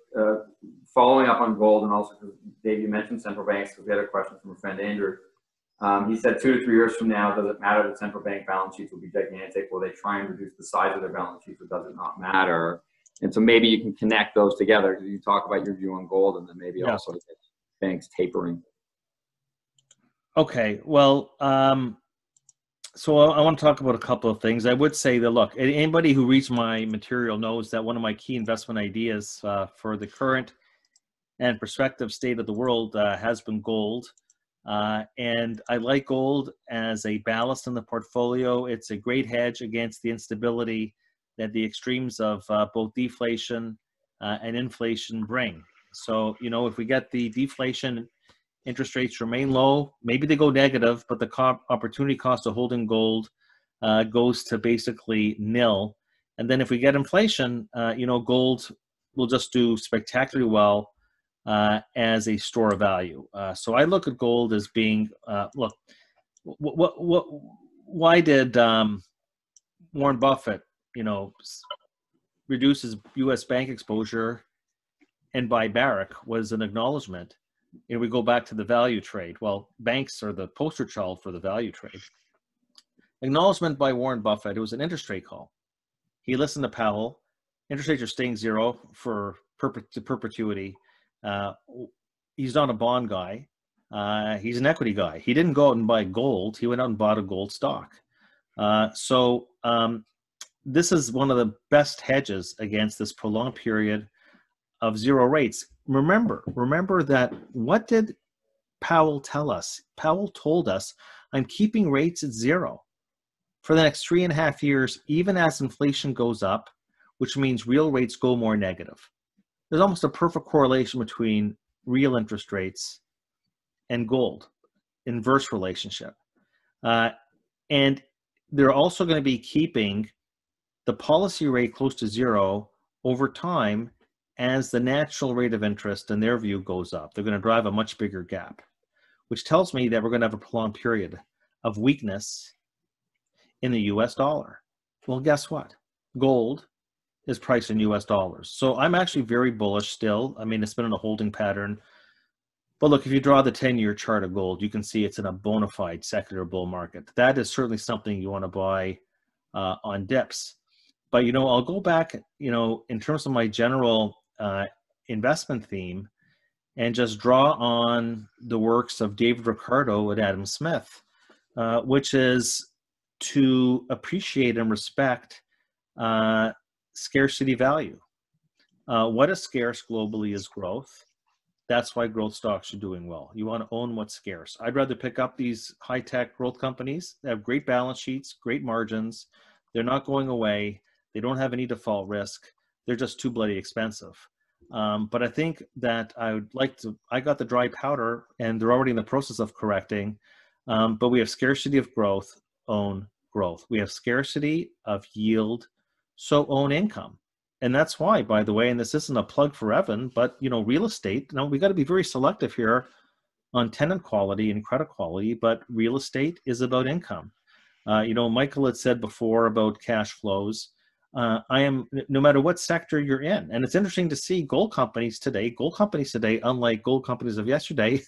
following up on gold, and also because Dave, you mentioned central banks, because we had a question from a friend, Andrew. He said 2 to 3 years from now, does it matter that central bank balance sheets will be gigantic? Will they try and reduce the size of their balance sheets, or does it not matter? And so maybe you can connect those together, because you talk about your view on gold, and then maybe also banks tapering. Okay, well, so I want to talk about a couple of things. I would say that, look, anybody who reads my material knows that one of my key investment ideas for the current and prospective state of the world has been gold. And I like gold as a ballast in the portfolio. It's a great hedge against the instability that the extremes of both deflation and inflation bring. So, you know, if we get the deflation, interest rates remain low, maybe they go negative, but the opportunity cost of holding gold goes to basically nil. And then if we get inflation, you know, gold will just do spectacularly well as a store of value. So I look at gold as being, look, why did Warren Buffett, you know, reduce his U.S. bank exposure and buy Barrick? Was an acknowledgement. And we go back to the value trade. Well, banks are the poster child for the value trade. Acknowledgement by Warren Buffett. It was an interest rate call. He listened to Powell. Interest rates are staying zero for perpetuity. He's not a bond guy. He's an equity guy. He didn't go out and buy gold. He went out and bought a gold stock. So this is one of the best hedges against this prolonged period of zero rates. Remember that, what did Powell tell us? Powell told us, I'm keeping rates at zero for the next 3.5 years, even as inflation goes up, which means real rates go more negative. There's almost a perfect correlation between real interest rates and gold, inverse relationship. And they're also going to be keeping the policy rate close to zero over time as the natural rate of interest, in their view, goes up. They're going to drive a much bigger gap, which tells me that we're going to have a prolonged period of weakness in the US dollar. Well, guess what? Gold is priced in US dollars. So I'm actually very bullish still. I mean, it's been in a holding pattern. But look, if you draw the 10-year chart of gold, you can see it's in a bona fide secular bull market. That is certainly something you want to buy on dips. But, you know, I'll go back, you know, in terms of my general investment theme, and just draw on the works of David Ricardo and Adam Smith, which is to appreciate and respect scarcity value. What is scarce globally is growth. That's why growth stocks are doing well. You want to own what's scarce. I'd rather pick up these high-tech growth companies that have great balance sheets, great margins. They're not going away. They don't have any default risk. They're just too bloody expensive. But I think that I got the dry powder, and they're already in the process of correcting. But we have scarcity of growth, own growth. We have scarcity of yield, so own income. And that's why, by the way, and this isn't a plug for Evan, but, you know, real estate, now we got to be very selective here on tenant quality and credit quality, but real estate is about income. You know, Michael had said before about cash flows. I am, no matter what sector you're in, and it's interesting to see gold companies today, unlike gold companies of yesterday,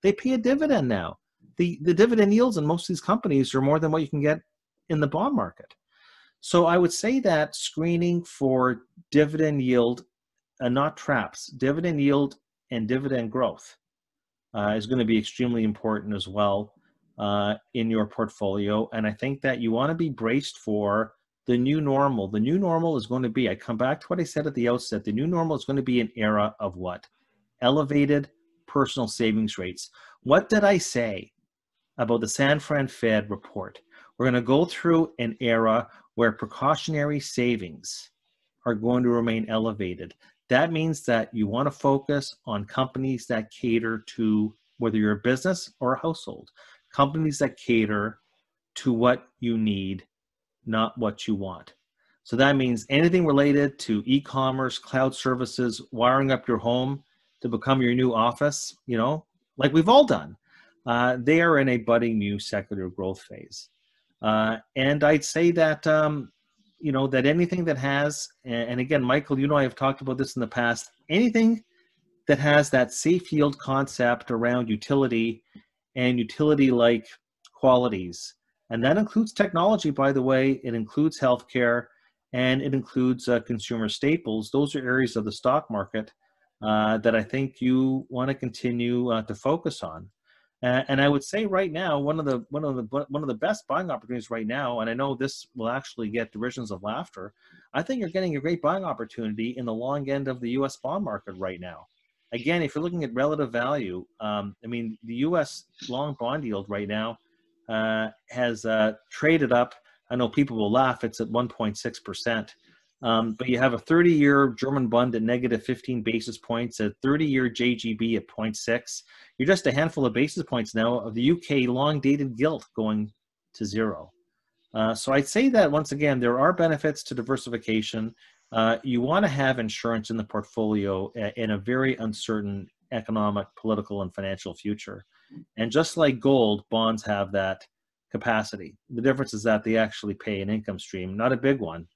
they pay a dividend now. The dividend yields in most of these companies are more than what you can get in the bond market. So I would say that screening for dividend yield, not traps, dividend yield and dividend growth is going to be extremely important as well in your portfolio. And I think that you want to be braced for the new normal. The new normal is going to be, I come back to what I said at the outset, the new normal is going to be an era of what? Elevated personal savings rates. What did I say about the San Fran Fed report? We're going to go through an era where precautionary savings are going to remain elevated. That means that you want to focus on companies that cater to, whether you're a business or a household, companies that cater to what you need, not what you want. So that means anything related to e-commerce, cloud services, wiring up your home to become your new office, you know, like we've all done. They are in a budding new secular growth phase. And I'd say that, you know, that anything that has, and again, Michael, you know, I've talked about this in the past, anything that has that safe yield concept around utility and utility-like qualities. And that includes technology, by the way, it includes healthcare, and it includes consumer staples. Those are areas of the stock market that I think you want to continue to focus on. And I would say right now, one of the best buying opportunities right now, and I know this will actually get derisions of laughter, I think you're getting a great buying opportunity in the long end of the U.S. bond market right now. Again, if you're looking at relative value, I mean, the U.S. long bond yield right now has traded up. I know people will laugh, it's at 1.6%. But you have a 30-year German bond at negative 15 basis points, a 30-year JGB at 0.6. You're just a handful of basis points now of the UK long-dated gilt going to zero. So I'd say that, once again, there are benefits to diversification. You want to have insurance in the portfolio in a very uncertain economic, political, and financial future. And just like gold, bonds have that capacity. The difference is that they actually pay an income stream, not a big one.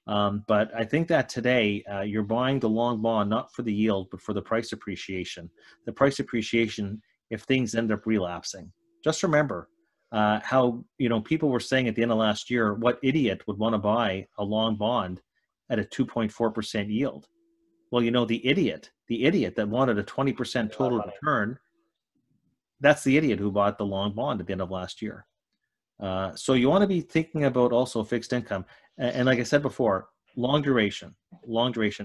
But I think that today you're buying the long bond, not for the yield, but for the price appreciation. The price appreciation if things end up relapsing. Just remember how, you know, people were saying at the end of last year, what idiot would want to buy a long bond at a 2.4% yield? Well, you know, the idiot that wanted a 20% total return, that's the idiot who bought the long bond at the end of last year. So you want to be thinking about also fixed income. And like I said before, long duration.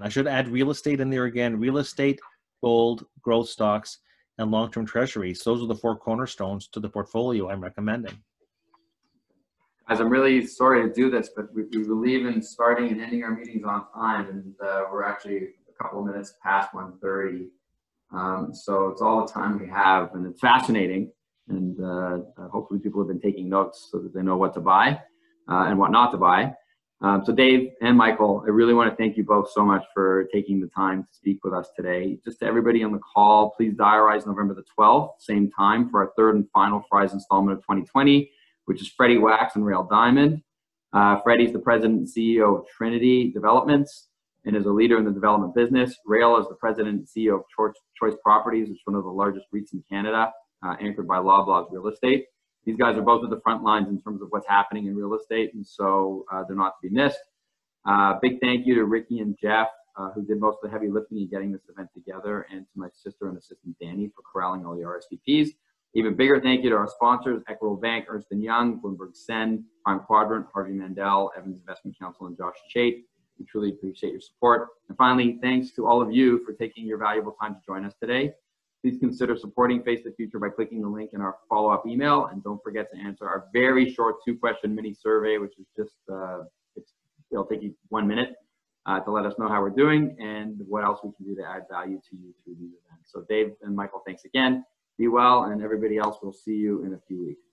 I should add real estate in there again. Real estate, gold, growth stocks, and long-term treasuries. Those are the four cornerstones to the portfolio I'm recommending. Guys, I'm really sorry to do this, but we believe in starting and ending our meetings on time, and we're actually a couple of minutes past 1:30. So it's all the time we have, and it's fascinating. And hopefully people have been taking notes so that they know what to buy and what not to buy. So Dave and Michael, I really want to thank you both so much for taking the time to speak with us today. Just to everybody on the call, please diarize November the 12th, same time, for our third and final FREIS installment of 2020, which is Freddie Wax and Rail Diamond. Freddie's the president and CEO of Trinity Developments and is a leader in the development business. Rail is the president and CEO of Choice Properties, which is one of the largest REITs in Canada, anchored by Loblaw's Real Estate. These guys are both at the front lines in terms of what's happening in real estate, and so they're not to be missed. Big thank you to Ricky and Jeff, who did most of the heavy lifting in getting this event together, and to my sister and assistant Danny for corralling all the RSVPs. Even bigger thank you to our sponsors, Equitable Bank, Ernst & Young, Bloomberg Sen, Prime Quadrant, Harvey Mandel, Evans Investment Counsel, and Josh Chait. We truly appreciate your support. And finally, thanks to all of you for taking your valuable time to join us today. Please consider supporting Face the Future by clicking the link in our follow-up email, and don't forget to answer our very short 2-question mini survey, which is just, it'll take you 1 minute to let us know how we're doing and what else we can do to add value to you through these events. So Dave and Michael, thanks again. Be well, and everybody else, we'll see you in a few weeks.